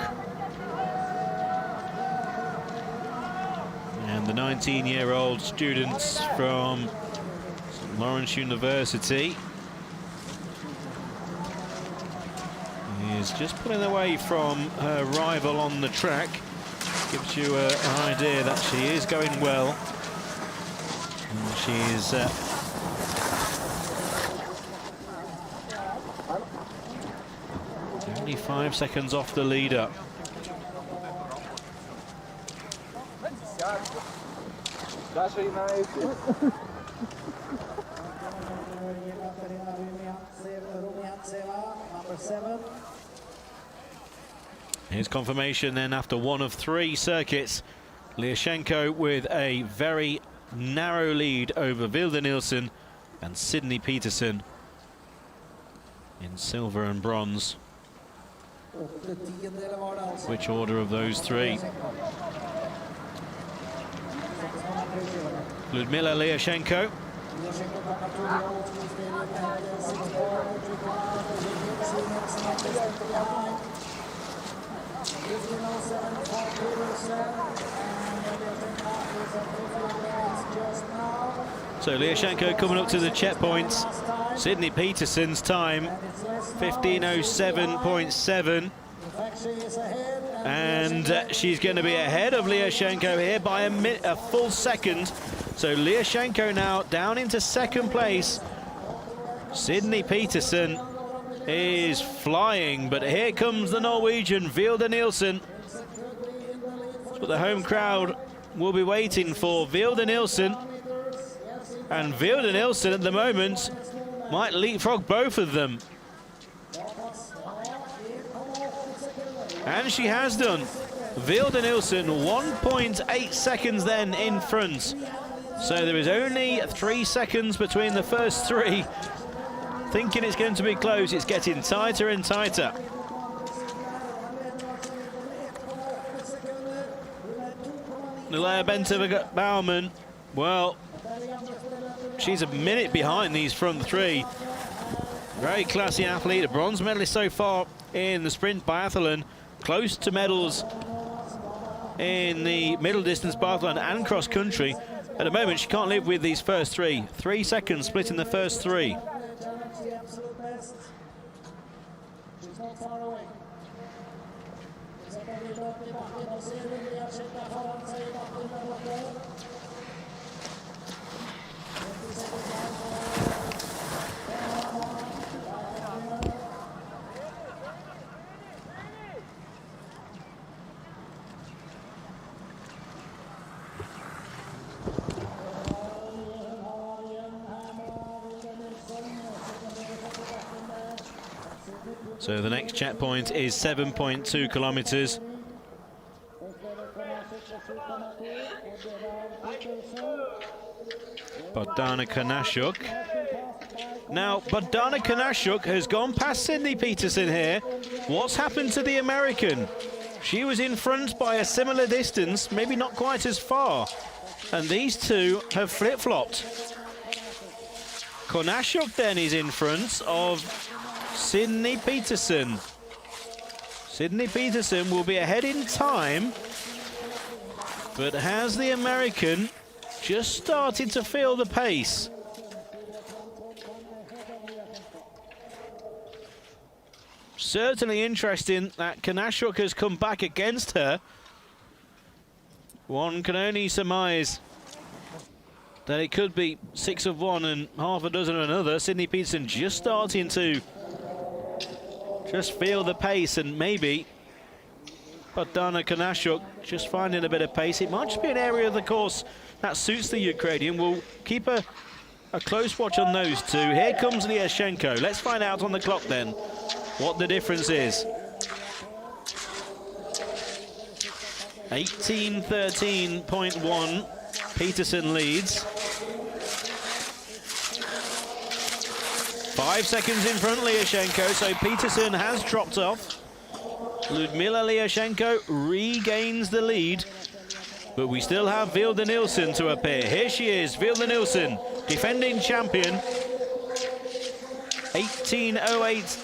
And the 19-year-old students from St. Lawrence University is just pulling away from her rival on the track. Gives you an idea that she is going well. And she is Only 5 seconds off the leader. Here's confirmation then after one of 3 circuits. Lillehammer with a very narrow lead over Vilde Nielsen and Sydney Peterson in silver and bronze. Which order of those 3? Ludmila Lillehammer. So Lillehammer coming up to the checkpoints. Sydney Peterson's time 15:07.7, and she's going to be ahead of Lillehammer here by a full second. So Lillehammer now down into second place. Sydney Peterson is flying, but here comes the Norwegian Vilde Nielsen. That's what the home crowd will be waiting for. Vilde Nielsen. And Vilde Nielsen at the moment might leapfrog both of them. And she has done. Vilde Nielsen 1.8 seconds then in front. So there is only 3 seconds between the first 3. Thinking it's going to be close, it's getting tighter and tighter. Nilaya Bentova-Baumann, well, she's a minute behind these front 3. Very classy athlete, a bronze medalist so far in the sprint biathlon, close to medals in the middle distance biathlon and cross country. At the moment, she can't live with these first 3. 3 seconds split in the first 3. So the next checkpoint is 7.2 kilometers. Bogdana Konashuk. Now, Bogdana Konashuk has gone past Sydney Peterson here. What's happened to the American? She was in front by a similar distance, maybe not quite as far. And these two have flip-flopped. Konashuk then is in front of Sydney Peterson. Sydney Peterson will be ahead in time, but has the American just started to feel the pace? Certainly interesting that Konashuk has come back against her. One can only surmise that it could be 6 of one and half a dozen of another. Sydney Peterson just starting to just feel the pace, and maybe Bogdana Konashuk just finding a bit of pace. It might just be an area of the course that suits the Ukrainian. We'll keep a close watch on those two. Here comes Lillehammer. Let's find out on the clock then what the difference is. 18:13.1. Peterson leads. 5 seconds in front, Lillehammer, so Peterson has dropped off. Ludmila Lillehammer regains the lead, but we still have Vilde Nielsen to appear. Here she is, Vilde Nielsen, defending champion. 18:08.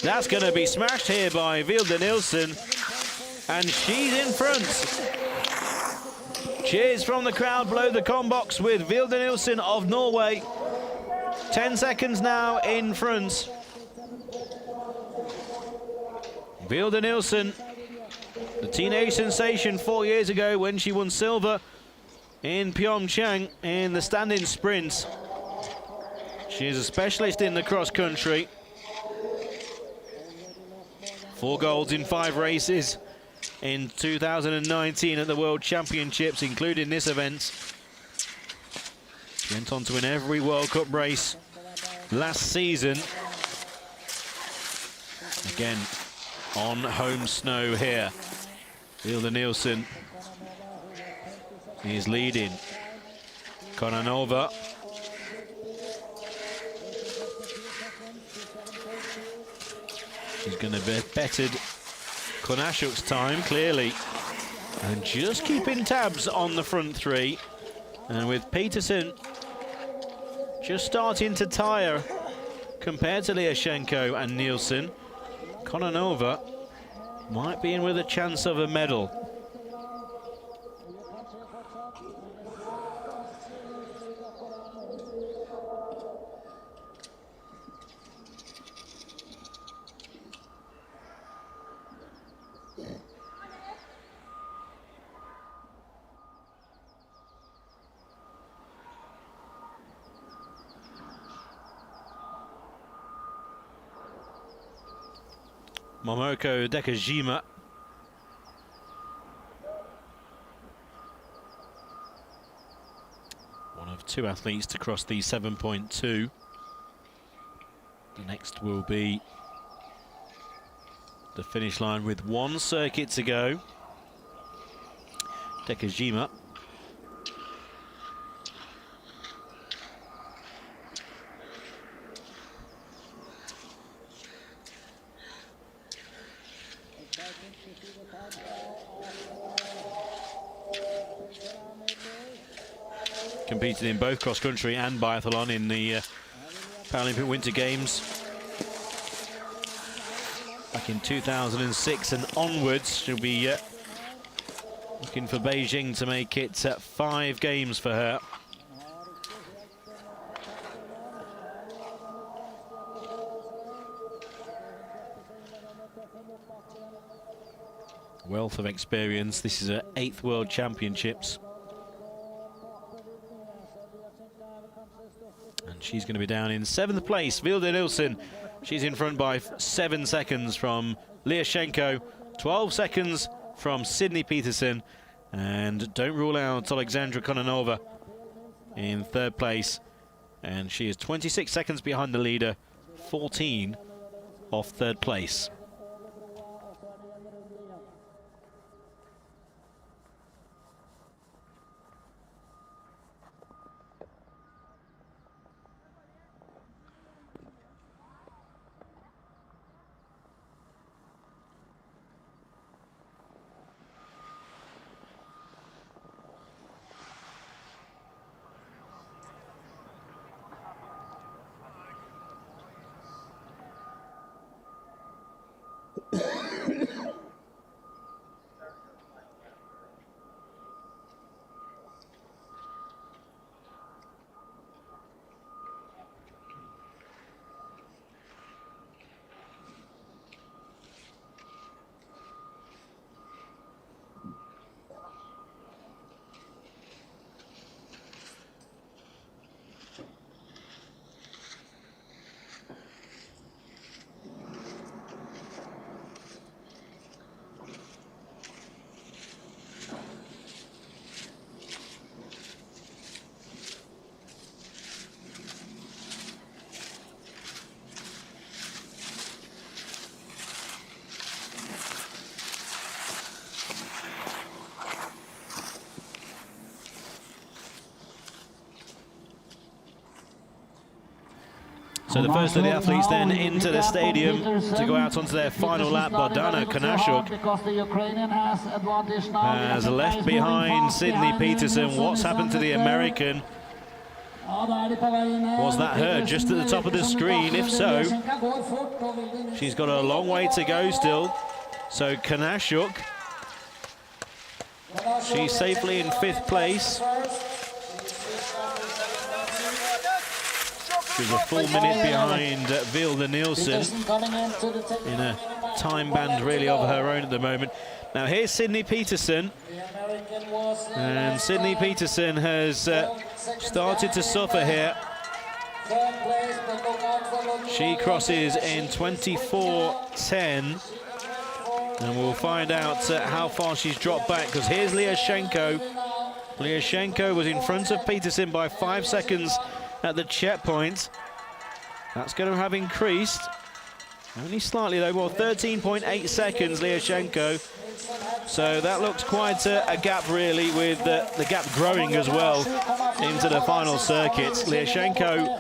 That's going to be smashed here by Vilde Nielsen, and she's in front. Cheers from the crowd below the com box with Vilde Nielsen of Norway. 10 seconds now in front. Vilde Nielsen, the teenage sensation 4 years ago when she won silver in Pyeongchang in the standing sprint. She is a specialist in the cross country. 4 golds in 5 races in 2019 at the World Championships, including this event. She went on to win every World Cup race last season. Again, on home snow here. Vilde Nielsen is leading. Kononova. She's going to be bettered Konashuk's time, clearly. And just keeping tabs on the front 3. And with Peterson just starting to tire compared to Lillehammer and Nielsen, Kononova might be in with a chance of a medal. Momoko Dekajima. One of 2 athletes to cross the 7.2. The next will be the finish line with 1 circuit to go. Dekajima. Competed in both cross-country and biathlon in the Paralympic Winter Games back in 2006 and onwards. She'll be looking for Beijing to make it 5 games for her. Wealth of experience. This is her 8th World Championships. And she's going to be down in 7th place. Vilde Nielsen, she's in front by 7 seconds from Lillehammer, 12 seconds from Sydney Peterson, and don't rule out Alexandra Kononova in 3rd place. And she is 26 seconds behind the leader, 14 off 3rd place. So the first of the athletes then into the stadium to go out onto their final lap. Bogdana Konashuk has left behind Sydney Peterson. What's happened to the American? Was that her just at the top of the screen? If so, she's got a long way to go still. So Konashuk, she's safely in 5th place. She's a full minute behind Vilde Nielsen in a time band really of her own at the moment. Now here's Sydney Peterson, and Sydney Peterson has started to suffer here. She crosses in 24:10. And we'll find out how far she's dropped back, because here's Lillehammer. Lillehammer was in front of Peterson by 5 seconds at the checkpoint. That's going to have increased. Only slightly though, well, 13.8 seconds, Lillehammer. So that looks quite a gap really, with the gap growing as well into the final circuit. Lillehammer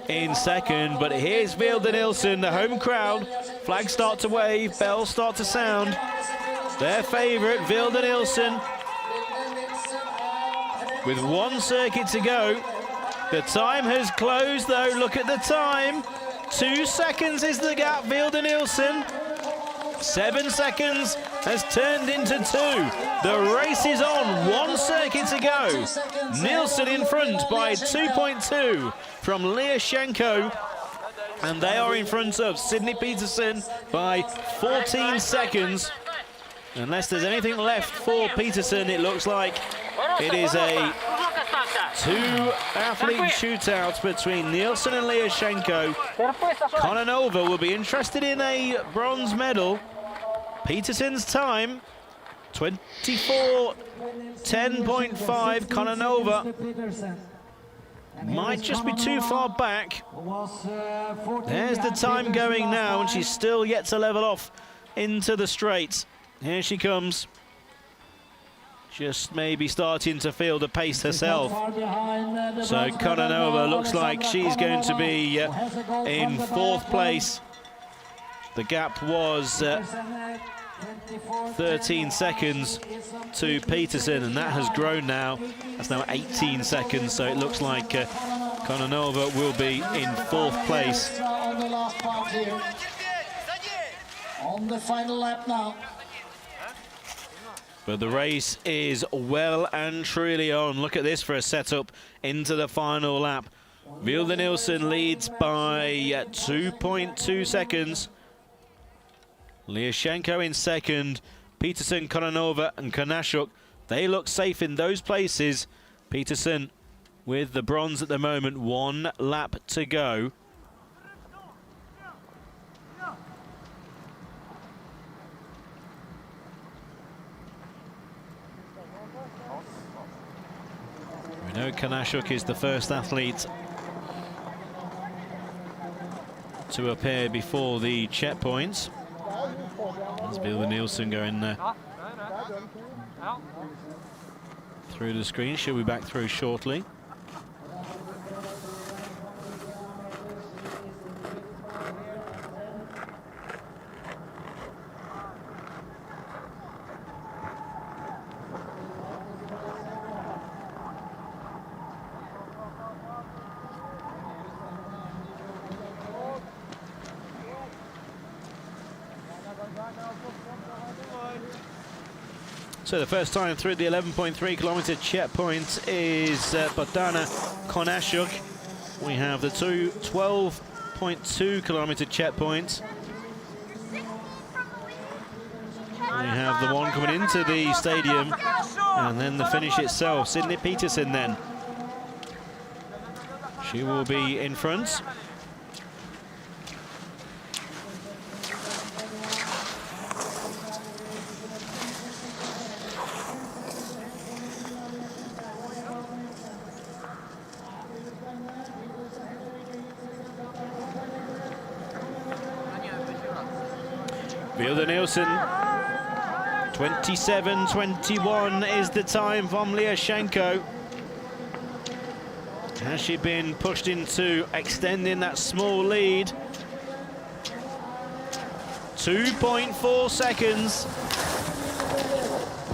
in second, but here's Vilde Nielsen, the home crowd. Flags start to wave, bells start to sound. Their favourite, Vilde Nielsen, with one circuit to go. The time has closed though, look at the time. 2 seconds is the gap, Vilde Nielsen. 7 seconds has turned into 2. The race is on, 1 circuit to go. Nielsen in front by 2.2 from Lillehammer. And they are in front of Sydney Peterson by 14 seconds. Unless there's anything left for Peterson, it looks like it is a two-athlete shootout between Nielsen and Lillehammer. Kononova will be interested in a bronze medal. Peterson's time, 24:10.5. Kononova might just be too far back. There's the time going now, and she's still yet to level off into the straight. Here she comes. Just maybe starting to feel the pace herself. So Kononova looks like she's going to be in 4th place. The gap was 13 seconds to Peterson, and that has grown now. That's now 18 seconds, so it looks like Kononova will be in 4th place. On the final lap now. But the race is well and truly on. Look at this for a setup into the final lap. Vilde Nielsen leads by 2.2 seconds. Lillehammer in second. Peterson, Kononova and Konashuk, they look safe in those places. Peterson with the bronze at the moment, 1 lap to go. We know Konashuk is the first athlete to appear before the checkpoints. There's Vilde Nielsen going through the screen. She'll be back through shortly. So the first time through the 11.3 kilometer checkpoint is Bogdana Konashuk. We have the two 12.2 kilometer checkpoints. We have the one coming into the stadium, and then the finish itself. Sydney Peterson then. She will be in front. Vilde Nielsen, 27:21 is the time from Lillehammer. Has she been pushed into extending that small lead? 2.4 seconds.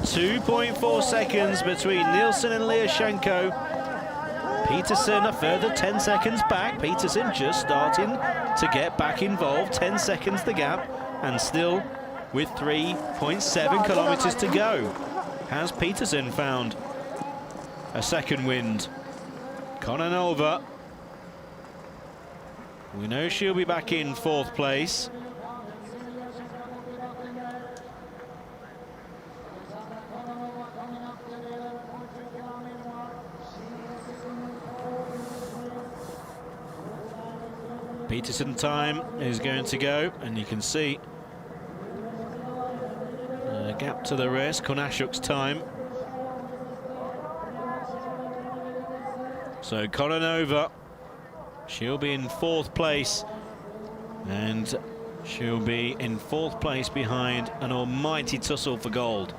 2.4 seconds between Nielsen and Lillehammer. Peterson a further 10 seconds back. Peterson just starting to get back involved. 10 seconds the gap, and still with 3.7 kilometers to go. Has Peterson found a second wind? Kononova, we know she'll be back in 4th place. Peterson time is going to go, and you can see gap to the rest, Konashuk's time. So Koronova, she'll be in 4th place, and she'll be in 4th place behind an almighty tussle for gold.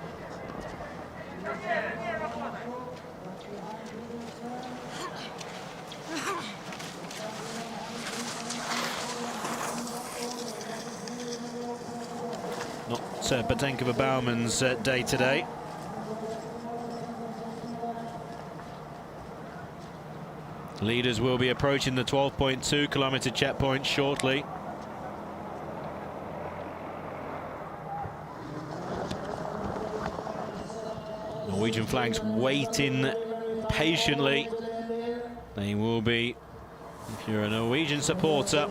Not Petenkova Bauman's day today. Leaders will be approaching the 12.2 kilometre checkpoint shortly. Norwegian flags waiting patiently. They will be, if you're a Norwegian supporter,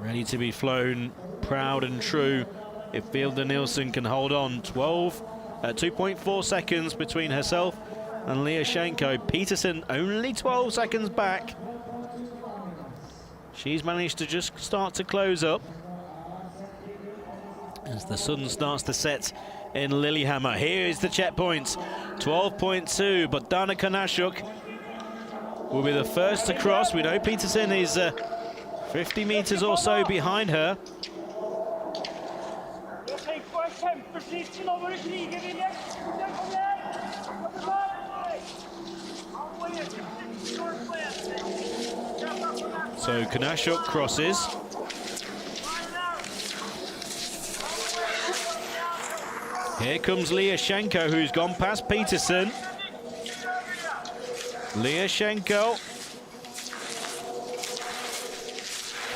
ready to be flown proud and true if Vilde Nielsen can hold on. 2.4 seconds between herself and Lillehammer. Peterson only 12 seconds back. She's managed to just start to close up as the sun starts to set in Lillehammer. Here is the checkpoint, 12.2, but Dana Konashuk will be the first to cross. We know Peterson is 50 meters or so behind her. So Konashuk crosses. Here comes Lillehammer, who's gone past Peterson. Lillehammer,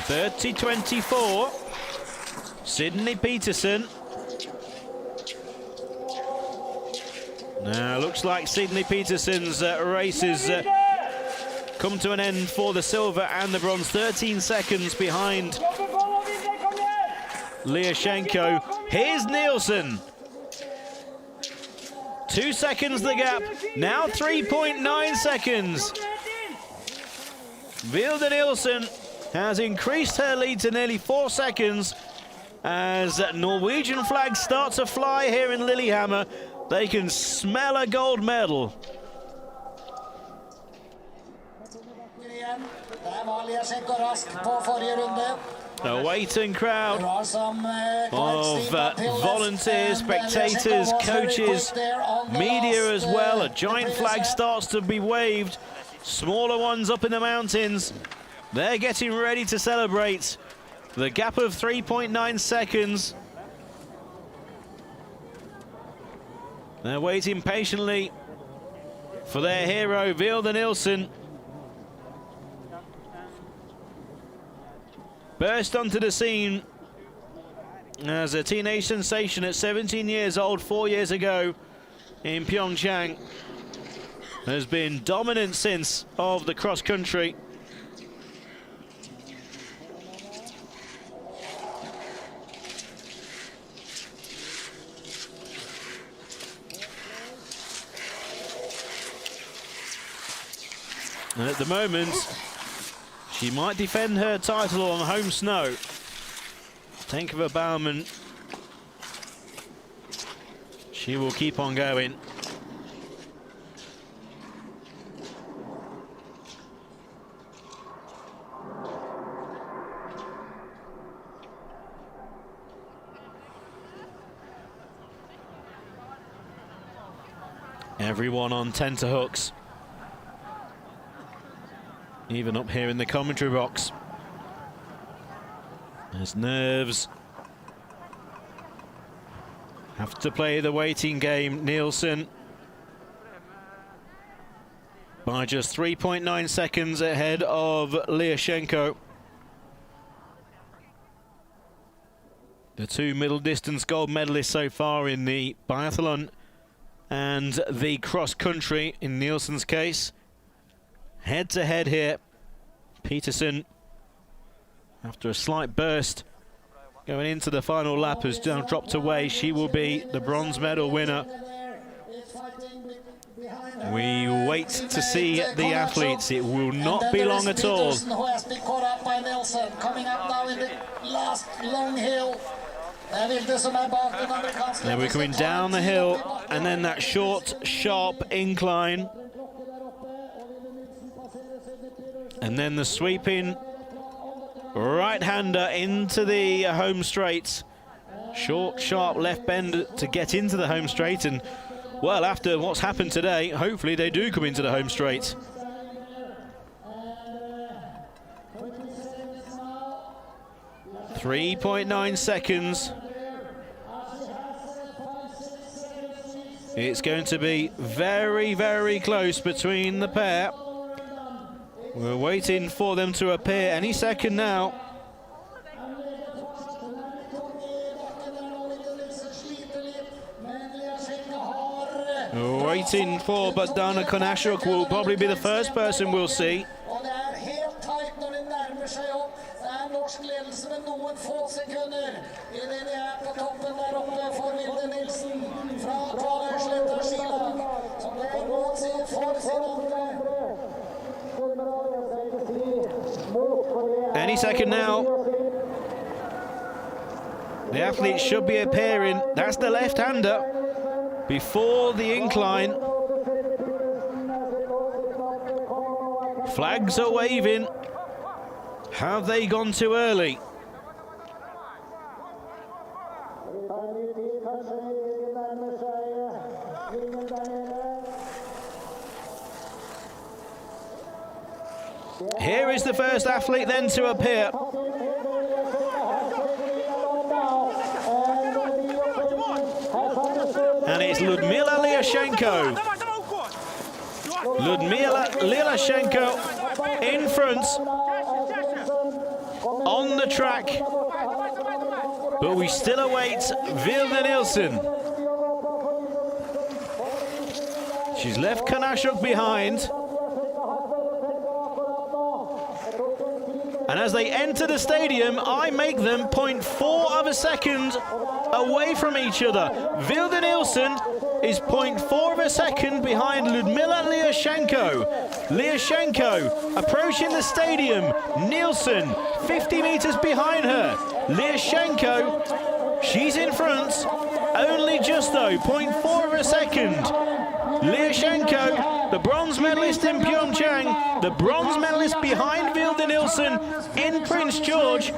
30.24. Sydney Peterson. Now, looks like Sydney Peterson's race has come to an end for the silver and the bronze. 13 seconds behind Lillehammer. Here's Nielsen. 2 seconds the gap. Now 3.9 seconds. Vilde Nielsen has increased her lead to nearly 4 seconds as Norwegian flags start to fly here in Lillehammer. They can smell a gold medal. A waiting crowd of volunteers, spectators, coaches, media as well. A giant flag starts to be waved. Smaller ones up in the mountains. They're getting ready to celebrate. The gap of 3.9 seconds. They're waiting patiently for their hero, Vilde Nielsen. Burst onto the scene as a teenage sensation at 17 years old 4 years ago in Pyeongchang. Has been dominant since of the cross country. And at the moment, she might defend her title on home snow. Petenkova Bauman, she will keep on going. Everyone on tenterhooks. Even up here in the commentary box. There's nerves. Have to play the waiting game. Nielsen by just 3.9 seconds ahead of Lillehammer. The two middle distance gold medalists so far in the biathlon and the cross country in Nielsen's case. Head to head here. Peterson, after a slight burst going into the final lap, has now dropped away. She will be the bronze medal winner. We wait to see the athletes. It will not be long at all. Who has been caught up by Nielsen, coming up now in the last long hill. Then we're coming down the hill, and then that short, sharp incline. And then the sweeping right-hander into the home straight. Short, sharp left bend to get into the home straight. And, well, after what's happened today, hopefully they do come into the home straight. .9 seconds. It's going to be very, very close between the pair. We're waiting for them to appear any second now. We're waiting for, but Dana Konashuk will probably be the first person we'll see. Any second now. The athlete should be appearing. That's the left-hander before the incline. Flags are waving. Have they gone too early? Here is the first athlete then to appear. And it's Ludmila Lyashenko. Ludmila Lyashenko in front on the track. But we still await Vilde Nielsen. She's left Konashuk behind. And as they enter the stadium, I make them 0.4 of a second away from each other. Vilde Nielsen is 0.4 of a second behind Ludmila Lyashenko. Lyashenko approaching the stadium. Nielsen 50 meters behind her. Lyashenko, she's in front. Only just though, 0.4 of a second. Lyashenko, the bronze medalist in Pyeongchang, the bronze medalist behind Vilde Nielsen in Prince George.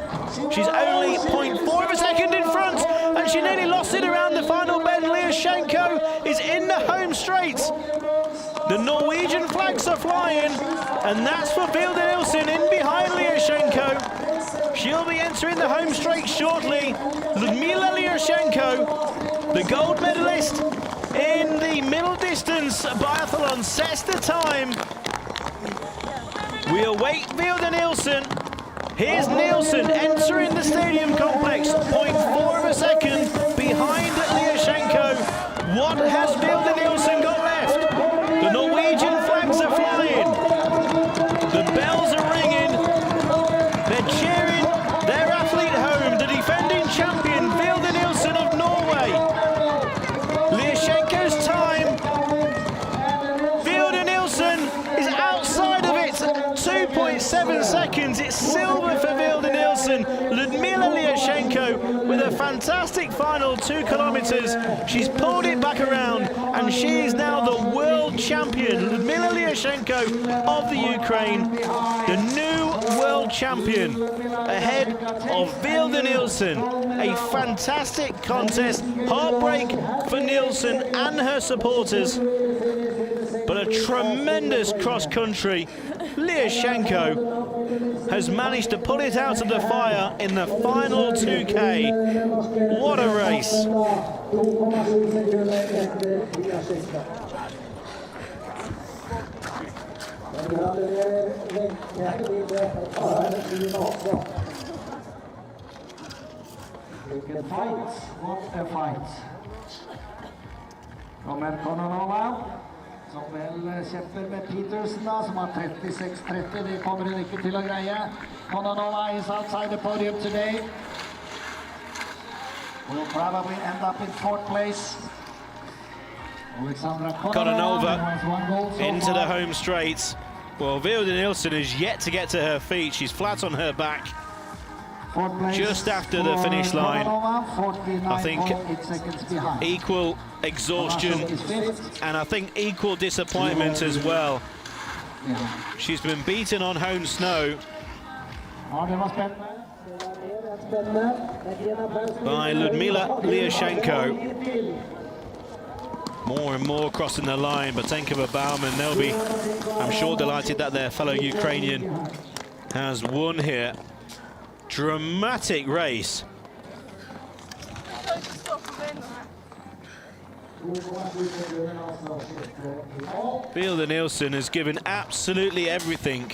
She's only 0.4 of a second in front, and she nearly lost it around the final bend. Lyashenko is in the home straight. The Norwegian flags are flying, and that's for Vilde Nielsen in behind Lyashenko. She'll be entering the home straight shortly. Ludmila Lyashenko, the gold medalist in the middle distance biathlon, sets the time. We await Vilde Nielsen. Here's Nielsen entering the stadium complex, 0.4 of a second behind Lyashenko. What has Vilde Nielsen got left? The Norwegian flags are flying. The bells are ringing. They're cheering their athlete home, the defending champion Vilde Nielsen of Norway. Lyashenko's time. Vilde Nielsen is outside of it. 2.7 seconds. It's silver for Vilde Nielsen. Ludmila Lyashenko with a fantastic final 2 kilometers. She's pulled it back around, and she is now the world champion. Ludmila Lyashenko of the Ukraine, the new world champion, ahead of Vilde Nielsen. A fantastic contest. Heartbreak for Nielsen and her supporters, but a tremendous cross-country. Lyashenko has managed to pull it out of the fire in the final 2K. What a race. What a fight. Kommer Kononova, som vel kjemper med Petersen da, som har 36-30. Det kommer hun ikke til å greie. Kononova is outside the podium today. Will probably end up in 4th place. Kononova into the home straight. Well, Vilde Nielsen is yet to get to her feet. She's flat on her back. just after the finish line. I think equal exhaustion and I think equal disappointment as well. She's been beaten on home snow by Ludmila Lillehammer. More and more crossing the line. Botenkova, Bauman, they'll be, I'm sure, delighted that their fellow Ukrainian has won here. Dramatic race. Vilde Nielsen has given absolutely everything.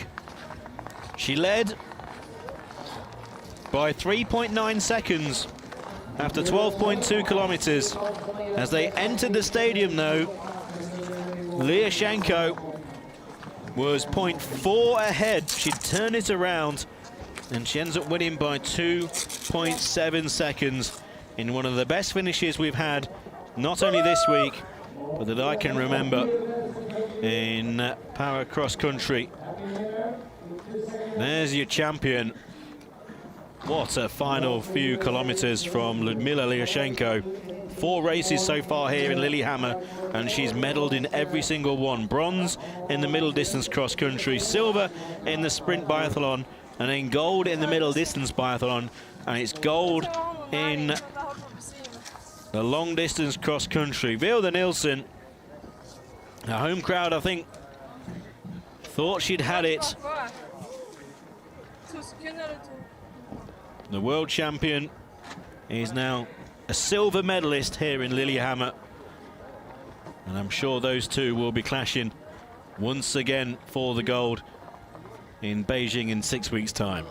She led by 3.9 seconds after 12.2 kilometers. As they entered the stadium, though, Lillehammer was 0.4 ahead. She'd turn it around, and she ends up winning by 2.7 seconds in one of the best finishes we've had, not only this week, but that I can remember in para cross country. There's your champion. What a final few kilometers from Ludmila Lillehammer. 4 races so far here in Lillehammer, and she's medalled in every single one. Bronze in the middle distance cross country, silver in the sprint biathlon, and then gold in the middle distance biathlon, and it's gold in the long distance cross country. Vilde Nielsen, the home crowd, I think, thought she'd had it. The world champion is now a silver medalist here in Lillehammer, and I'm sure those two will be clashing once again for the gold in Beijing in 6 weeks' time.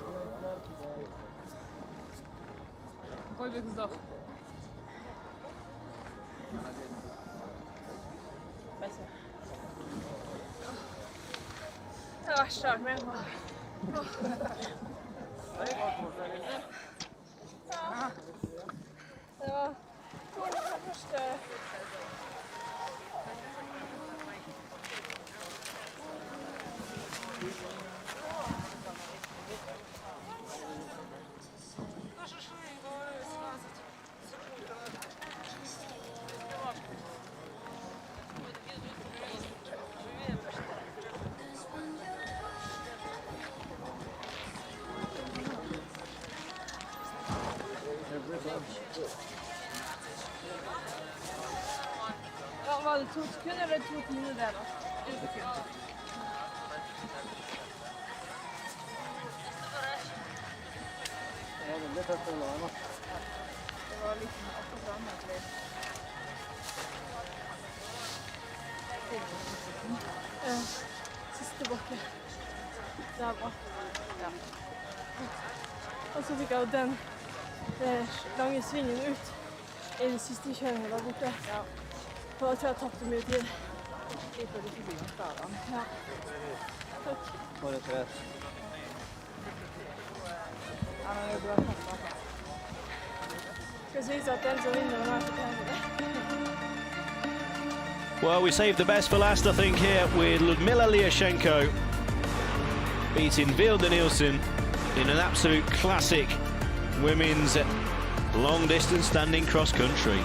Ja, var det 2 sekunder eller 2 minutter der da? 1 sekund. Det var liksom akkurat samme, eller? Siste bakke. Der var. Ja. Og så fikk jeg jo den lange svingen ut i den siste kjøringen der borte. Ja. Og da tror jeg tappte mye tid. Litt av de forbi skadene. Ja. Takk. Var det rett? Ja, men det er bra tatt. Skal sies at den som vinner den her fortjener det. Well, we saved the best for last, I think, here with Ludmila Lillehammer beating Vilde Nielsen in an absolute classic women's long-distance standing cross-country.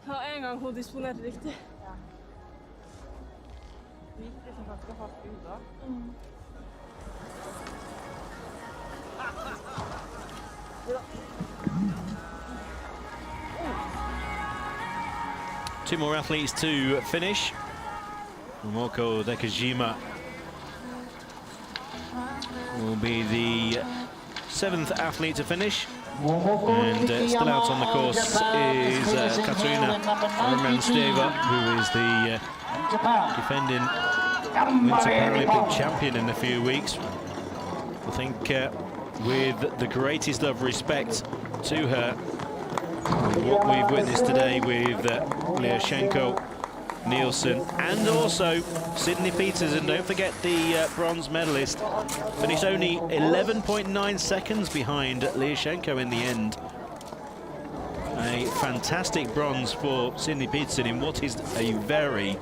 Ja, en gang hun disponerte riktig. Ja. Du gikk liksom ganske hardt ut da. Two more athletes to finish. Momoko Dekajima will be the 7th athlete to finish. And still out on the course is Katarina Romansteva, who is the defending Winter Paralympic champion in a few weeks. I think with the greatest of respect to her, what we've witnessed today with Lillehammer, Nielsen, and also Sydney Peterson. Don't forget the bronze medalist finished only 11.9 seconds behind Lillehammer in the end. A fantastic bronze for Sydney Peterson in what is a very,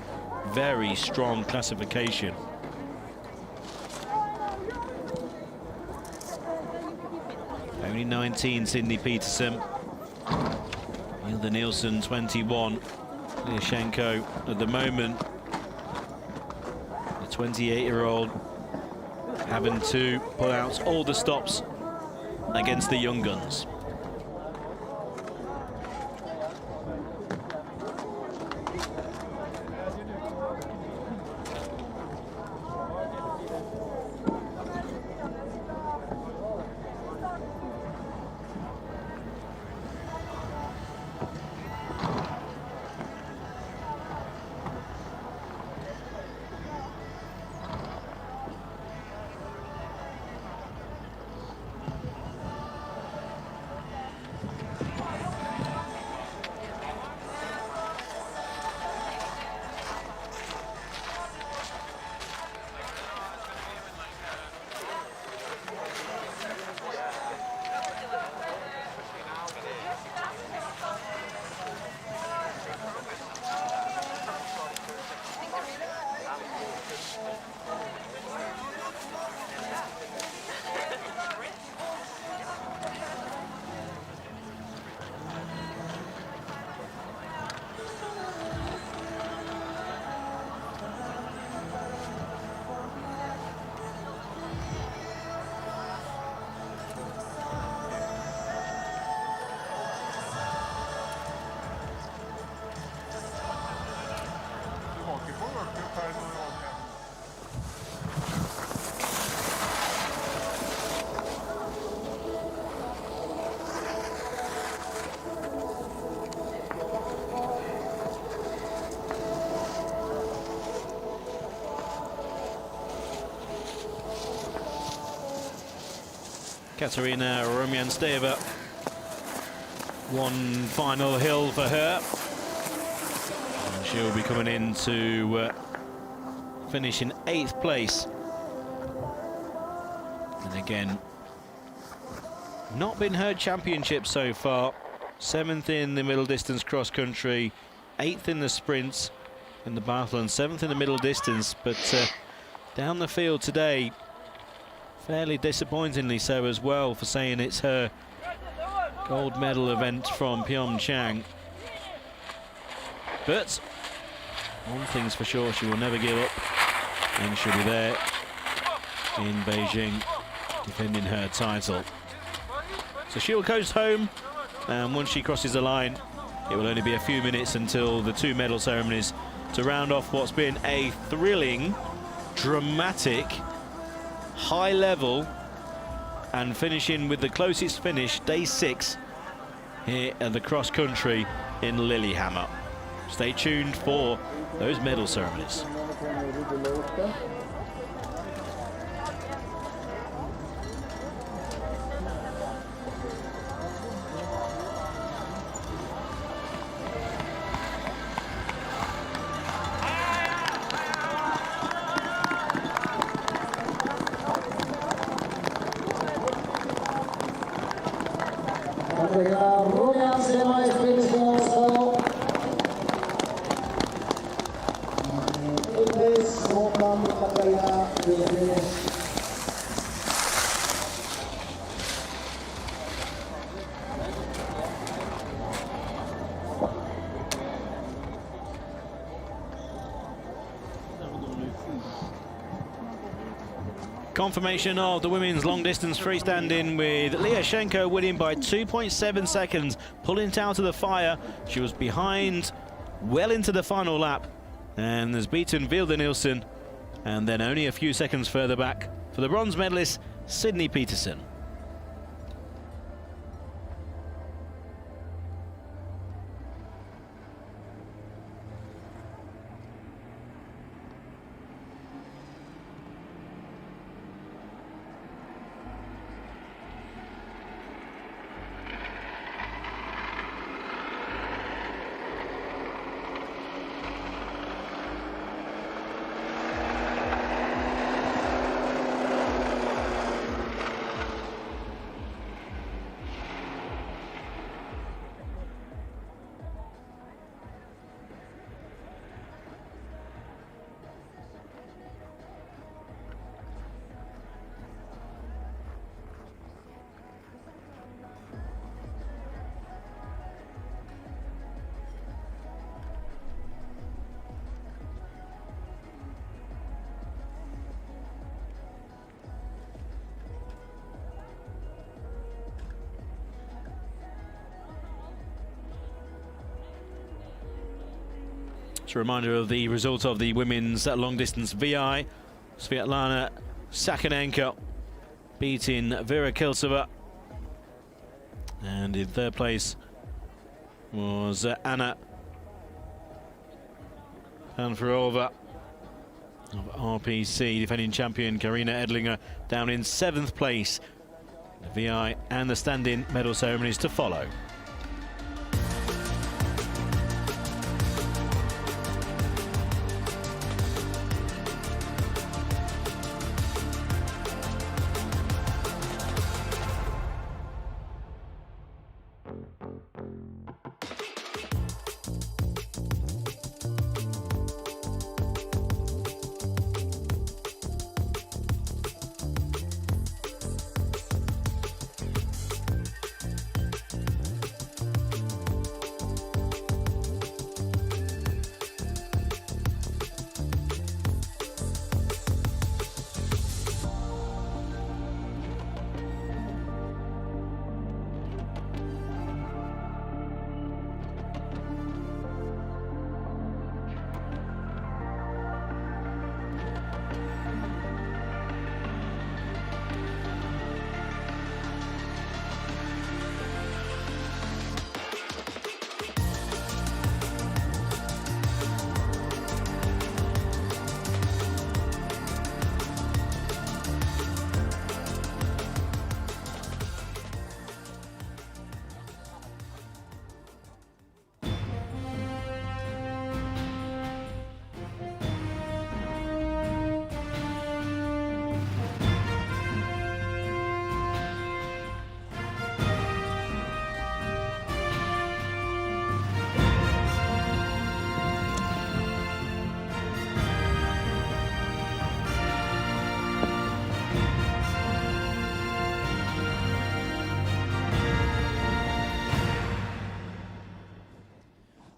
very strong classification. Only 19, Sydney Peterson. Hilda Nielsen, 21. Lillehammer at the moment, the 28-year-old, having to pull out all the stops against the young guns. Katarina Romansteva, one final hill for her. And she'll be coming in to finish in 8th place. And again, not been her championship so far. 7th in the middle distance cross country, 8th in the sprints in the biathlon, 7th in the middle distance, but down the field today, fairly disappointingly so as well, for saying it's her gold medal event from Pyeongchang. But one thing's for sure, she will never give up, and she'll be there in Beijing defending her title. So she'll coast home, and once she crosses the line, it will only be a few minutes until the 2 medal ceremonies to round off what's been a thrilling, dramatic, high level, and finishing with the closest finish, day 6 here at the cross country in Lillehammer. Stay tuned for those medal ceremonies. Confirmation of the women's long distance freestanding, with Lillehammer winning by 2.7 seconds, pulling it out of the fire. She was behind well into the final lap and has beaten Hilda Nielsen, and then only a few seconds further back for the bronze medalist Sydney Peterson. It's a reminder of the result of the women's long distance VI. Svetlana Sakanenko beating Vera Kilsova. And in third place was Anna Panfarova of RPC. Defending champion Karina Edlinger down in 7th place. The VI and the stand-in medal ceremonies to follow.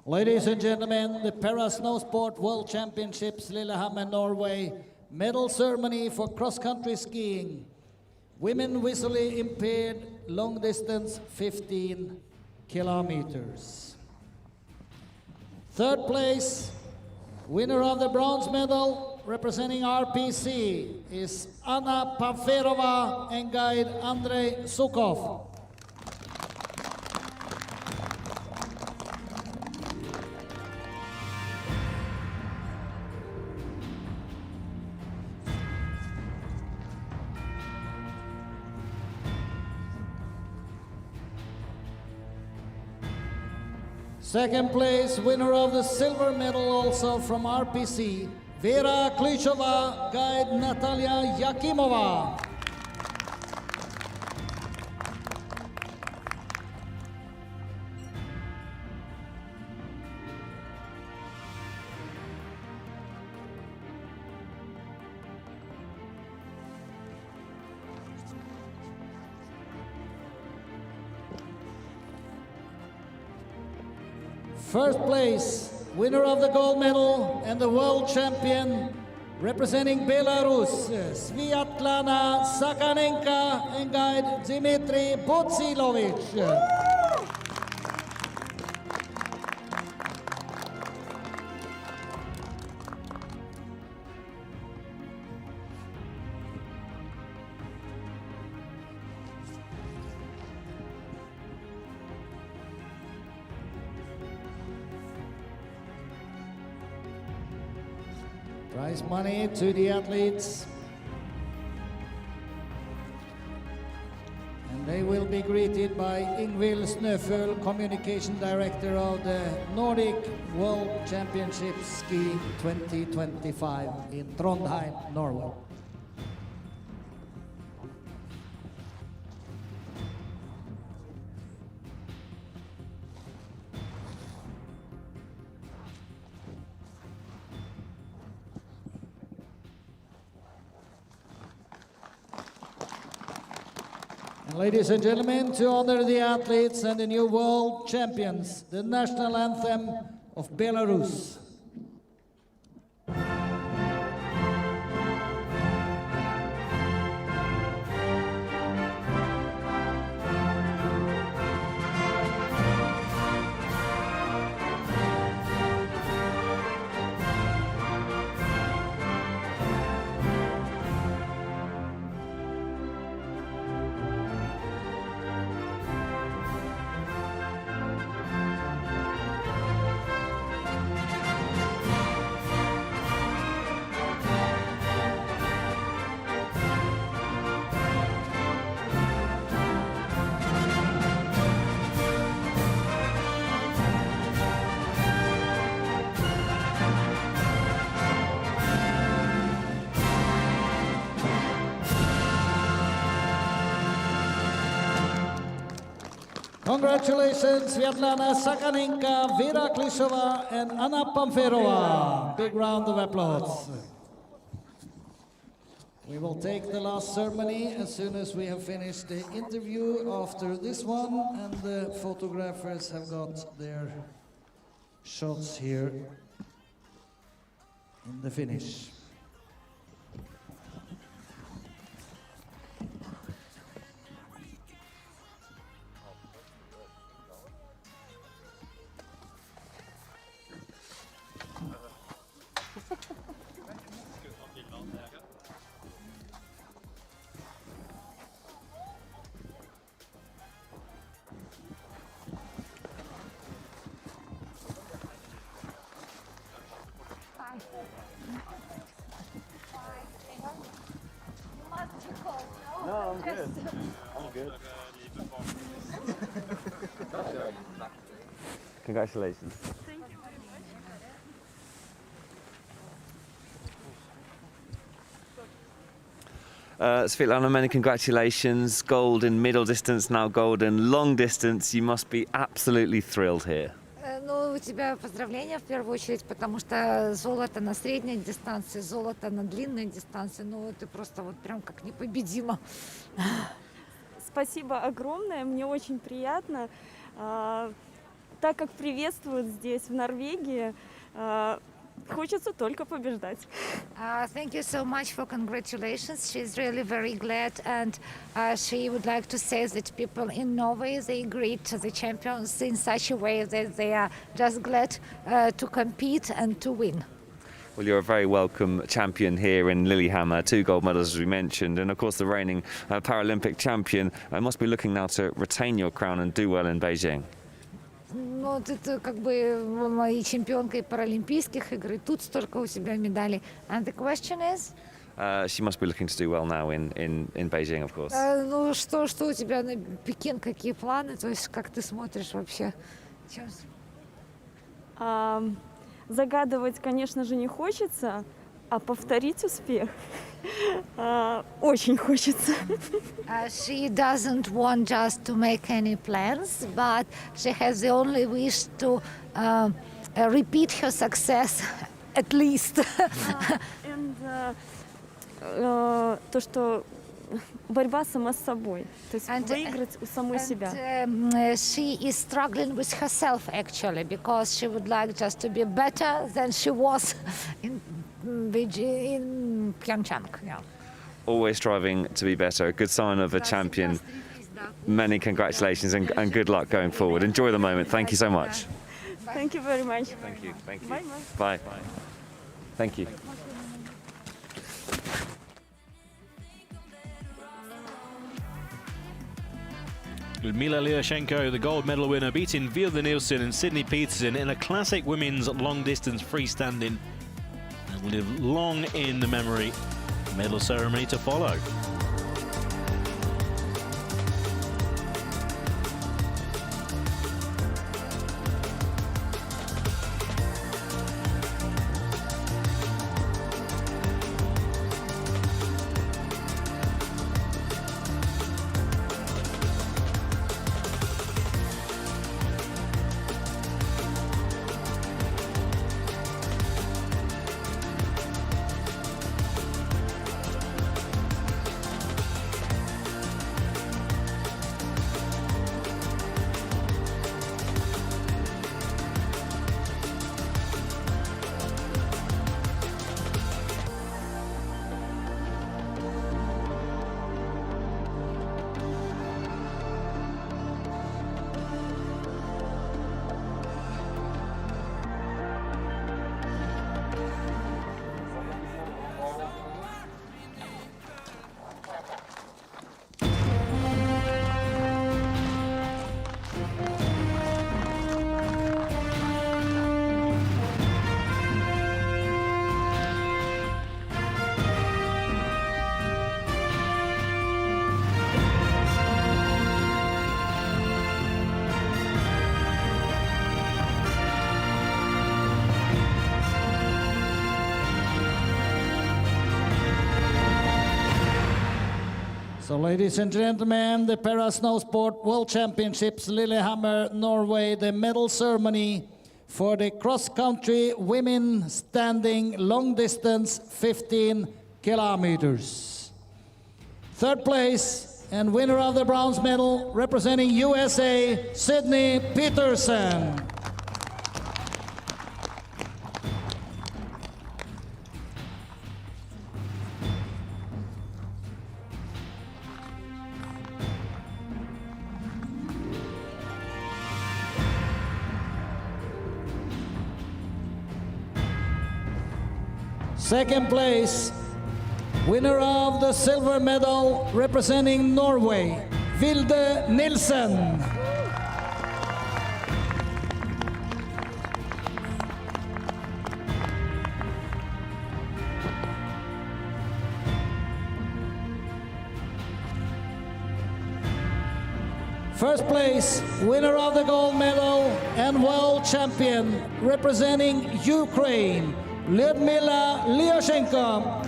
Ladies and gentlemen, the Para Snowsport World Championships, Lillehammer, Norway. Medal ceremony for cross-country skiing. Women visually impaired, long distance, 15 kilometers. Third place, winner of the bronze medal, representing RPC, is Anna Panfarova and guide Andrei Sukov. Second place, winner of the silver medal also from RPC, Vera Klishova, guide Natalia Yakimova. First place, winner of the gold medal and the world champion, representing Belarus, Svetlana Sakanenko and guide Dmitry Butsilovich. Prize money to the athletes. And they will be greeted by Ingvild Snøføl, Communication Director of the Nordic World Championship Ski 2025 in Trondheim, Norway. Ladies and gentlemen, to honor the athletes and the new world champions, the national anthem of Belarus. Congratulations, Svetlana Sakaninka, Vera Klishova, and Anna Pamferova. Big round of applause. We will take the last ceremony as soon as we have finished the interview after this one, and the photographers have got their shots here in the finish. No, I'm good. I'm good. Congratulations. Svetlana, many congratulations. Gold in middle distance, now gold in long distance. You must be absolutely thrilled here. Ну, у тебя поздравления в первую очередь, потому что золото на средней дистанции, золото на длинной дистанции, ну, ты просто вот прям как непобедима. Спасибо огромное, мне очень приятно. Так как приветствуют здесь, в Норвегии, хочется только побеждать. Thank you so much for congratulations. She's really very glad, and she would like to say that people in Norway, they greet the champions in such a way that they are just glad to compete and to win. Well, you're a very welcome champion here in Lillehammer, 2 gold medals as we mentioned, and of course the reigning Paralympic champion must be looking now to retain your crown and do well in Beijing. Ну, ты как бы и чемпионкой Паралимпийских игр, и тут столько у тебя медалей. And the question is? She must be looking to do well now in Beijing, of course. Ну, что у тебя на Пекин, какие планы? То есть, как ты смотришь вообще? Загадывать, конечно же, не хочется, а повторить успех очень хочется. She doesn't want just to make any plans, but she has the only wish to repeat her success at least. And то, что борьба сама с собой, то есть выиграть у самой себя. She is struggling with herself actually, because she would like just to be better than she was in Pyeongchang. Yeah. Always striving to be better, a good sign of a champion. Many congratulations and good luck going forward. Enjoy the moment. Thank you so much. Thank you very much. Thank you. Thank you. Bye. Bye. Thank you. Ludmila Lyashenko, the gold medal winner, beating Vilda Nielsen and Sydney Peterson in a classic women's long-distance freestanding, and will live long in the memory. Medal ceremony to follow. So, ladies and gentlemen, the Para Snowsport World Championships, Lillehammer, Norway, the medal ceremony for the cross-country women standing long distance 15 kilometers. Third place and winner of the bronze medal representing USA, Sydney Peterson. Second place, winner of the silver medal representing Norway, Vilde Nilsen. First place, winner of the gold medal and world champion representing Ukraine, Lyudmila Lyashenko.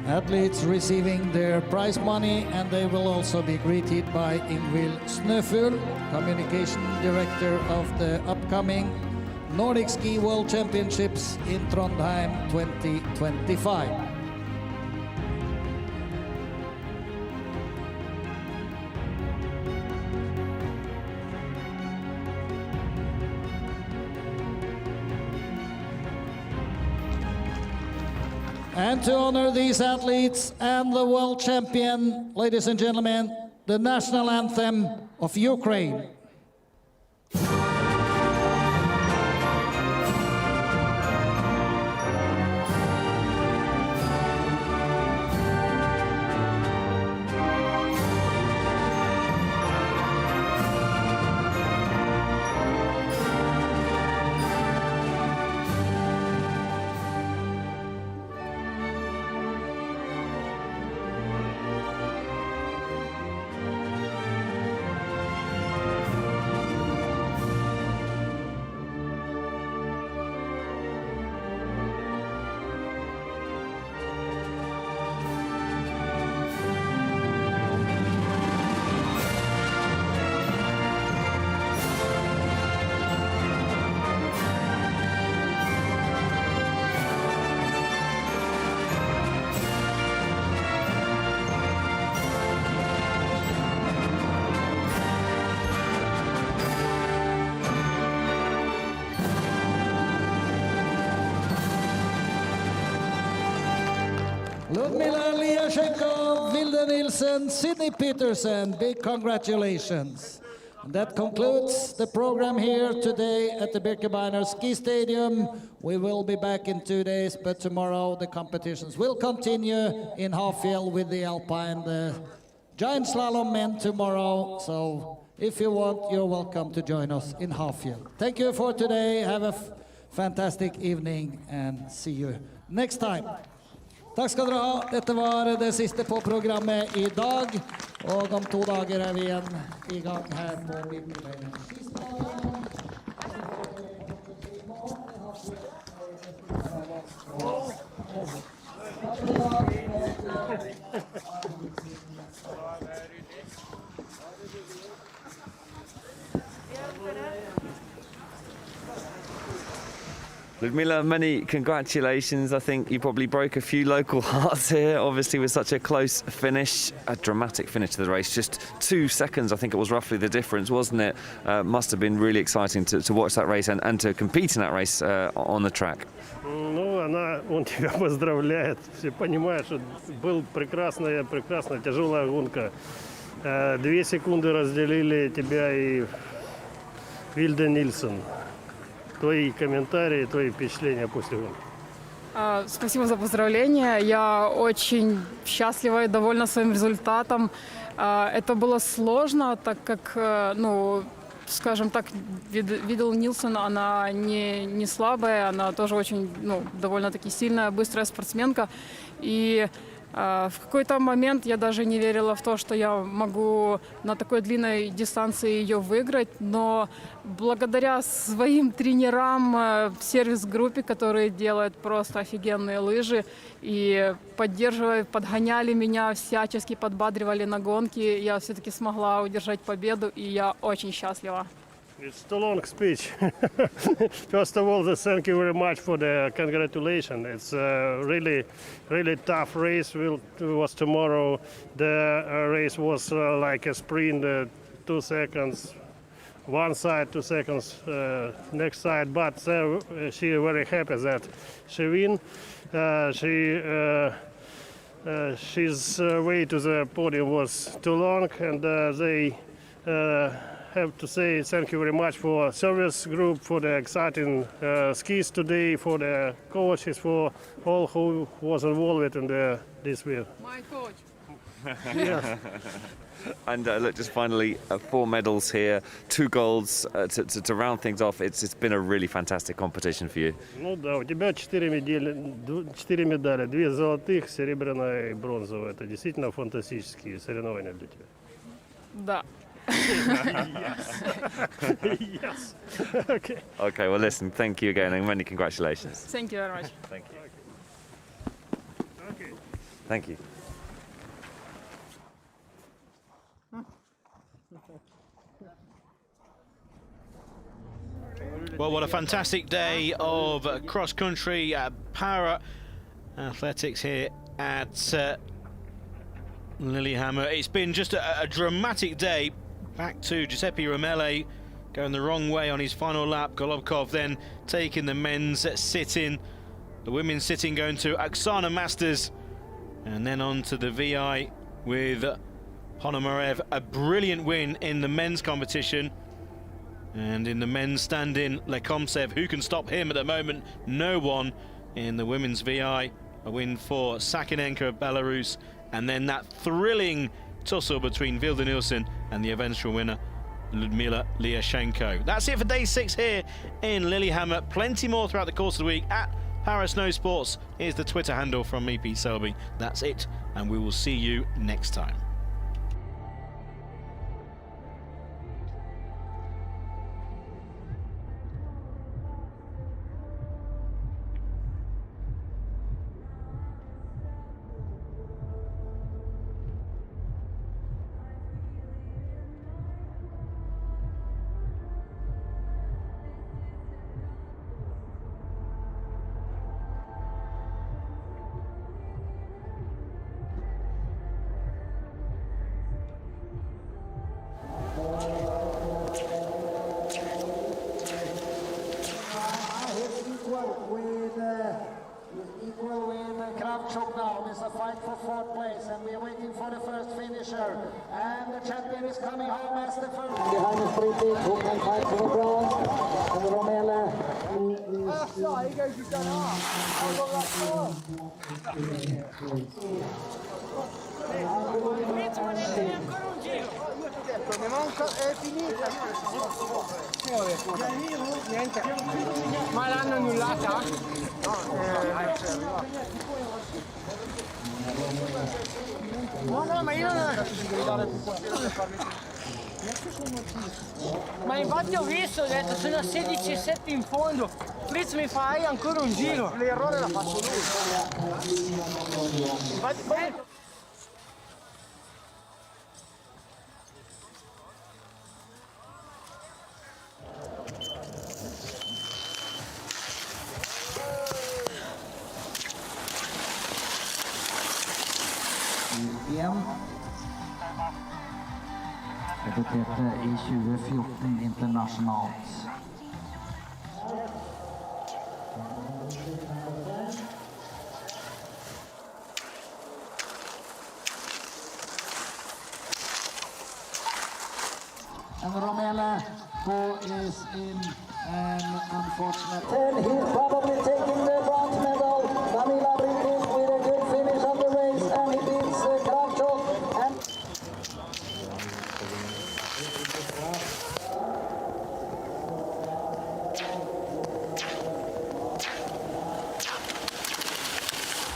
Athletes receiving their prize money, and they will also be greeted by Ingvild Snøfugl, Communication Director of the upcoming Nordic Ski World Championships in Trondheim 2025. And to honor these athletes and the world champion, ladies and gentlemen, the national anthem of Ukraine. Lyudmila Lyashenko, Vilde Nilsen, Sydney Peterson, big congratulations. And that concludes the program here today at the Birkebeiner Ski Stadium. We will be back in 2 days, but tomorrow the competitions will continue in Hafjell with the Alpine, the giant slalom men tomorrow. So if you want, you're welcome to join us in Hafjell. Thank you for today. Have a fantastic evening and see you next time. Takk skal dere ha. Dette var det siste på programmet i dag. Og om 2 dager er vi igjen i gang her på Birkebeiner skistadion. Lyudmila, many congratulations. I think you probably broke a few local hearts here, obviously with such a close finish, a dramatic finish to the race. Just 2 seconds, I think it was roughly the difference, wasn't it? Must have been really exciting to watch that race and to compete in that race on the track. Ну, он тебя поздравляет. Все понимают, что была прекрасная, тяжелая гонка. 2 секунды разделили тебя и Вильде Нильсон. Твои комментарии, твои впечатления после гонки. Спасибо за поздравления. Я очень счастлива и довольна своим результатом. Это было сложно, так как, ну, скажем так, Видл Нилсон, она не слабая, она тоже очень, ну, довольно-таки сильная, быстрая спортсменка. И В какой-то момент я даже не верила в то, что я могу на такой длинной дистанции ее выиграть, но благодаря своим тренерам в сервис-группе, которые делают просто офигенные лыжи и подгоняли меня, всячески подбадривали на гонки, я все-таки смогла удержать победу, и я очень счастлива. It's too long speech. First of all, thank you very much for the congratulations. It's a really tough race. Was tomorrow. The race was like a sprint, 2 seconds, one side, 2 seconds, next side. But she very happy that she win. She's way to the podium was too long, and they. Have to say thank you very much for service group, for the exciting skis today, for the coaches, for all who was involved in this wheel. My coach. Yes. And look, just finally, 4 medals here, 2 golds to round things off. It's been a really fantastic competition for you. Ну да, у тебя 4 медали, 2 золотых, серебряная и бронзовая. Это действительно фантастические соревнования для тебя. Да. Yes. Okay. Okay, well, listen, thank you again and many congratulations. Thank you very much. Thank you. Okay. Thank you. Well, what a fantastic day of cross-country para athletics here at Lillehammer. It's been just a dramatic day. Back to Giuseppe Romele going the wrong way on his final lap. Golubkov then taking the men's sitting. The women's sitting going to Oksana Masters. And then on to the VI with Ponomarev. A brilliant win in the men's competition. And in the men's stand-in, Lekomtsev. Who can stop him at the moment? No one. In the women's VI, a win for Sakinenko of Belarus. And then that thrilling tussle between Vilda Nilsson and the eventual winner, Ludmila Lyashenko. That's it for day 6 here in Lillehammer. Plenty more throughout the course of the week at Paris Snow Sports. Here's the Twitter handle from me, Pete Selby. That's it, and we will see you next time. Equal with Kravchuk now. It's a fight for 4th place, and we are waiting for the first finisher. And the champion is coming home as the first. Behind the sprint, who can fight for the bronze? And Romele. Ne manca, è finita. Niente. Ma l'hanno annullata? No, ma io non... Ma infatti ho visto, ho detto sono a 16,7 in fondo. Fritz mi fa, hai ancora un giro. L'errore l'ha fatto lui. Infatti poi... Debuterte i 2014 internasjonalt. And Romele, who is in an unfortunate... And he's probably taking the bronze medal. Danila Brikis with a good finish of the race, and he beats Kravchuk. And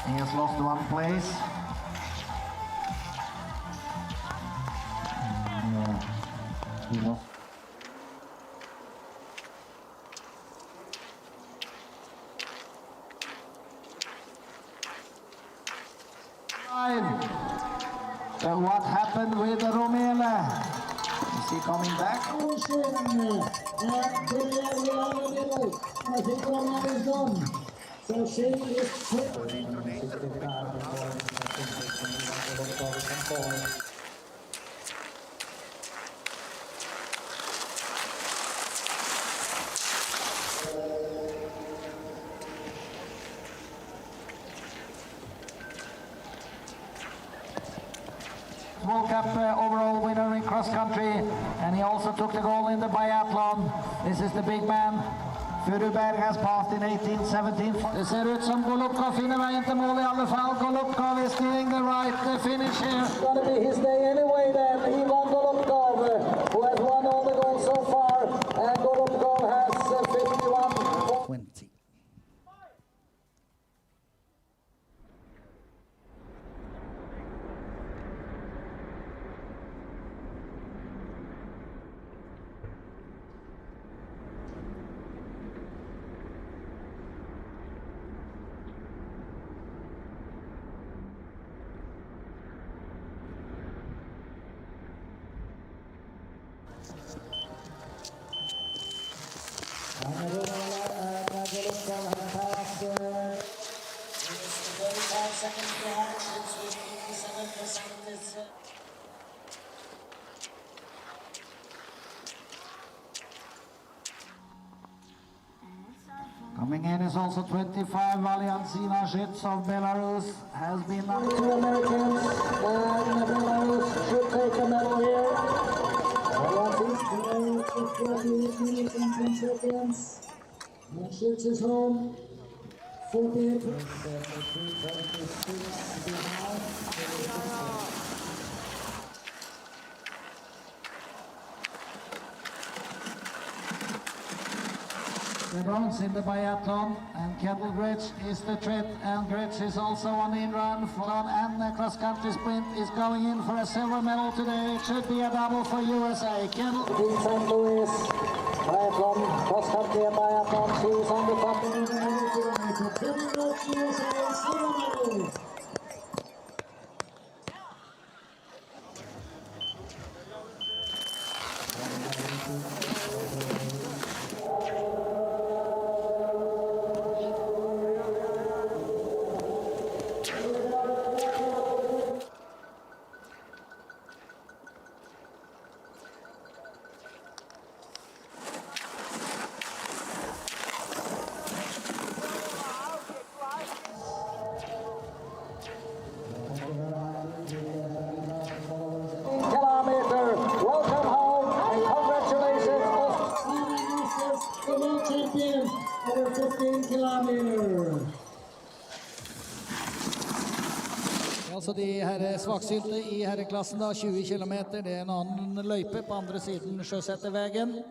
he has lost 1 place. So what happened with Romela? Is he coming back? I think Roman is done. So she is World Cup overall winner in cross country, and he also took the gold in the biathlon. This is the big man. Furuberg has passed in 18-17. Det ser ut som Golubkov finner veien til mål i alle fall. Golubkov is doing the right finish here. It's gonna be his day anyway then. Ivan Golubkov, who has won all the goals so far, and Golubkov has 51-20. Coming in is also 25, Valyansina Shits of Belarus has been up to Americans, and Belarus should take a medal here. Shits is home, 48. The bronze in the biathlon, and Kendall Gretsch is the threat, and Gretsch is also on the in-run, and the cross-country sprint is going in for a silver medal today. It should be a double for USA. Kendall in St. Louis, biathlon, cross-country and biathlon, she's on the top of the 100 kilometers. Kendall Gretsch, USA, silver medal. Altså de her svaksynte i herreklassen da, 20 km, det er en annen løype på andre siden Sjøsetervegen.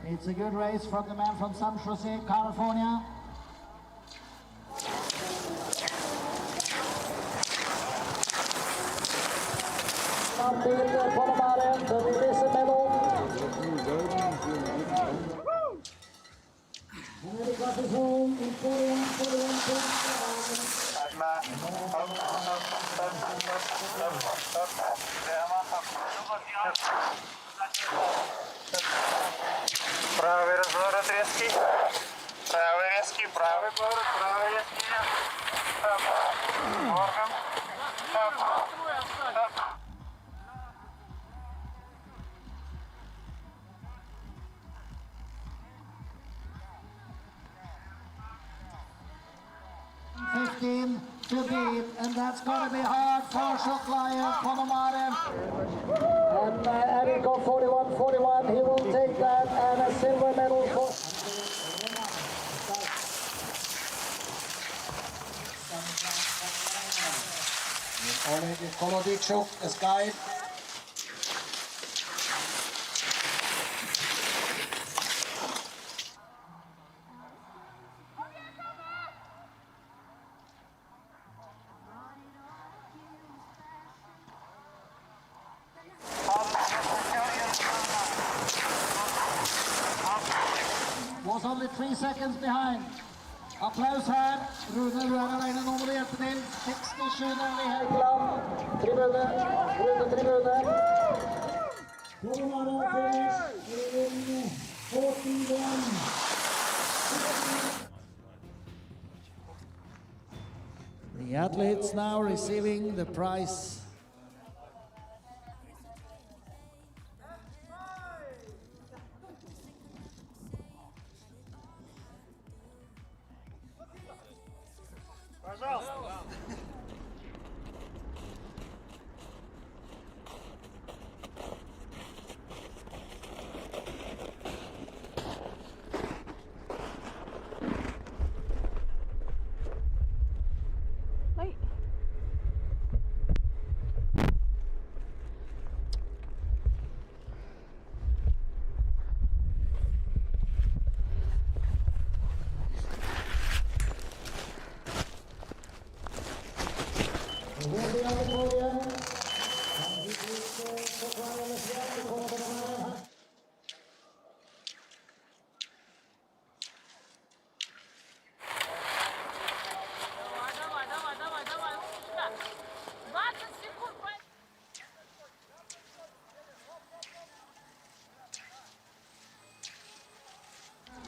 It's a good race from the man from San Jose, California. Home. Правый разворот резкий. Правый резкий, правый поворот, правый резкий. Орган. 15 to beat, and that's going to be hard for Shoklaya Ponomarev. And Eriko 41-41, he will take that and a silver medal for... Oleg Kolodichuk as guide. Was only 3 seconds behind. Applaus her. Rune alene nå må du hjelpe til. 67 nemlig Helgeland. Tribune. Rune tribune. The athletes now receiving the prize.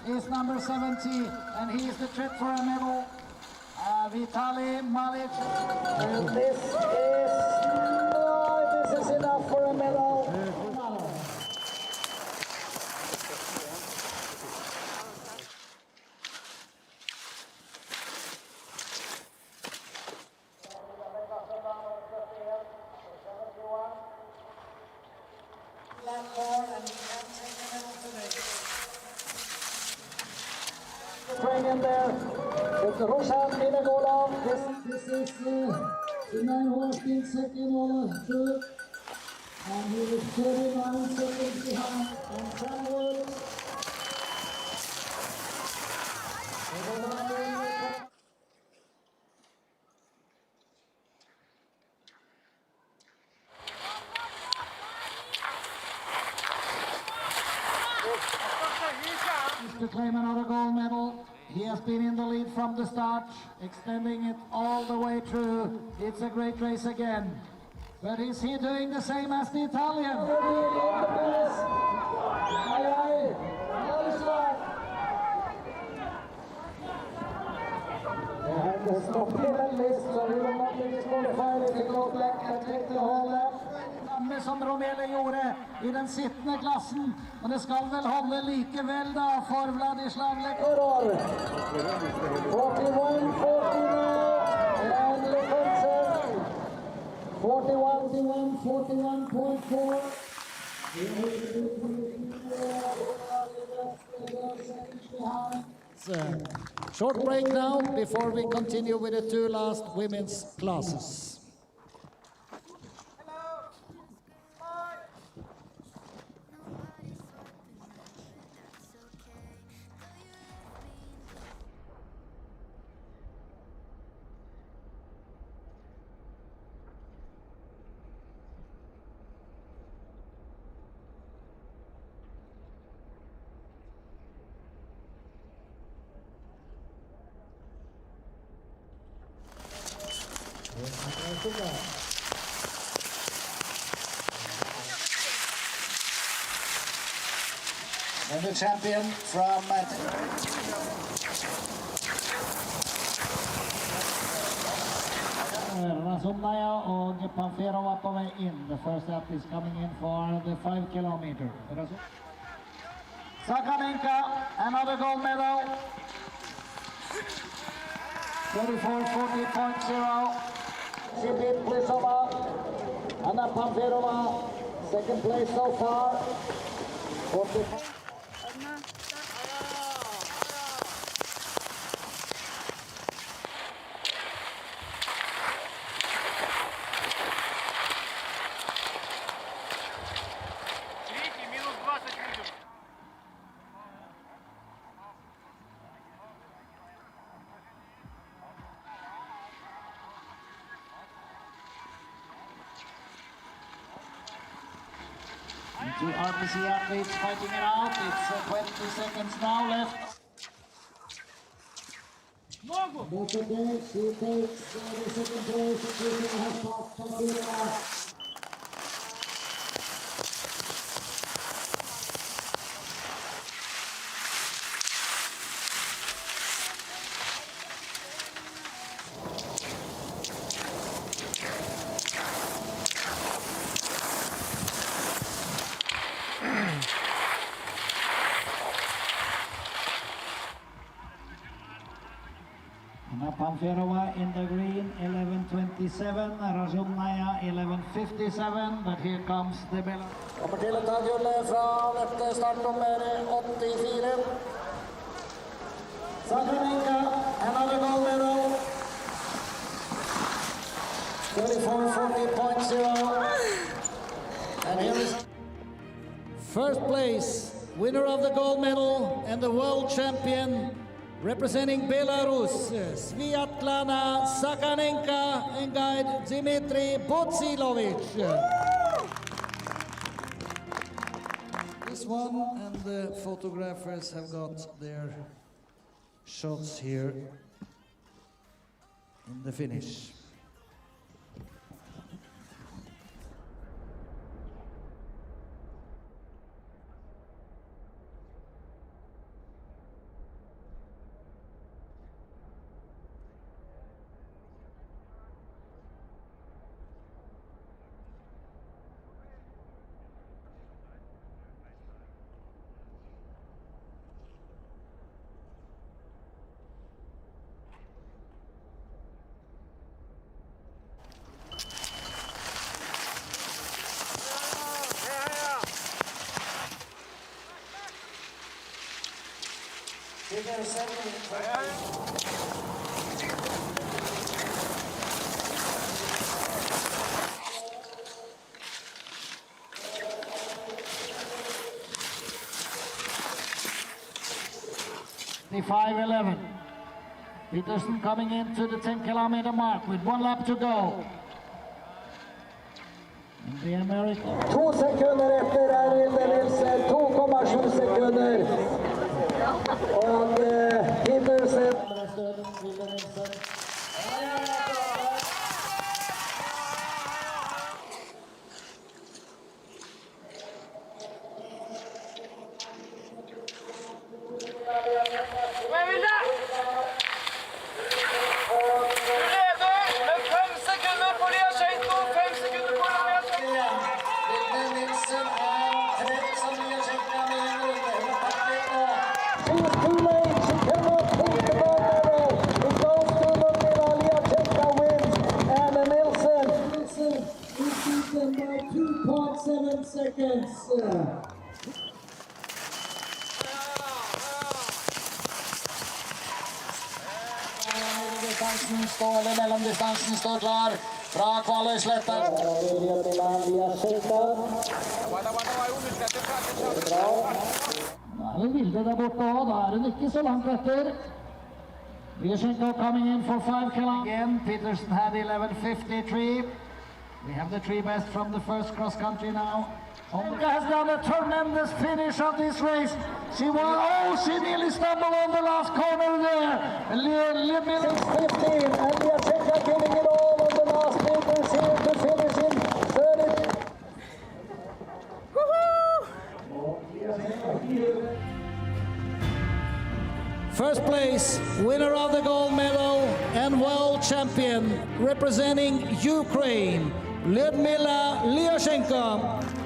Is number 70, and he is the trip for a medal. Vitali Malic. And this is enough for a medal. Training there. It's Roshan Minagolov. This is the 9 horse in second all through. And he is 39 seconds behind on Samuel. To claim another gold medal. He has been in the lead from the start, extending it all the way through. It's a great race again. But is he doing the same as the Italian? And stop in that list, so he will not be disqualified if he goes back and take the whole lap. Som Romele gjorde I den sittende klassen, men det skal vel holde likevel da for Vladislav Lekoror. 41-49 and Lekonsen 41-41.4. Short break now before we continue with the 2 last women's classes. the champion from Razumnaya och Panferova på väg in. The first up is coming in for the 5 kilometer. Sakanenka, another gold medal. 34:40.0. She beat Plisova. Anna Panferova, second place so far. 45. Минус 20 будем. Two RPC athletes fighting it out. It's 20 seconds now left. Both of them, she takes the second place. She has passed Panferova. Panferova in the green, 11:27. Razumnaya, 11:57. But here comes the bell. Kommer til å ta gullet fra dette startnummer 84. Sakanenka, another gold medal. 34:40.0. And here is first place, winner of the gold medal and the world champion. Representing Belarus, Sviatlana Sakanenka and guide Dmitry Butsilovich. This one and the photographers have got their shots here in the finish. Figure 5:11. Peterson coming into the 10-kilometer mark with 1 lap to go. And the American. 2 sekunder efter är Nilsen, 2,7 sekunder. Och Peterson. Seconds. Mellomdistansen står klar fra Kvaløyslettet. Da er det Vilde der borte også, da er hun ikke så langt etter. Vyashenko coming in for 5 kilometers. Again, Peterson had 11:53. We have the three best from the first cross country now. Olga has done a tremendous finish of this race. She nearly stumbled on the last corner there. 6:15, and Vyashenko giving it all on the last meters here to finish in 30. Woohoo! the gold medal and world champion representing Ukraine, Lyudmila Lyoshenko.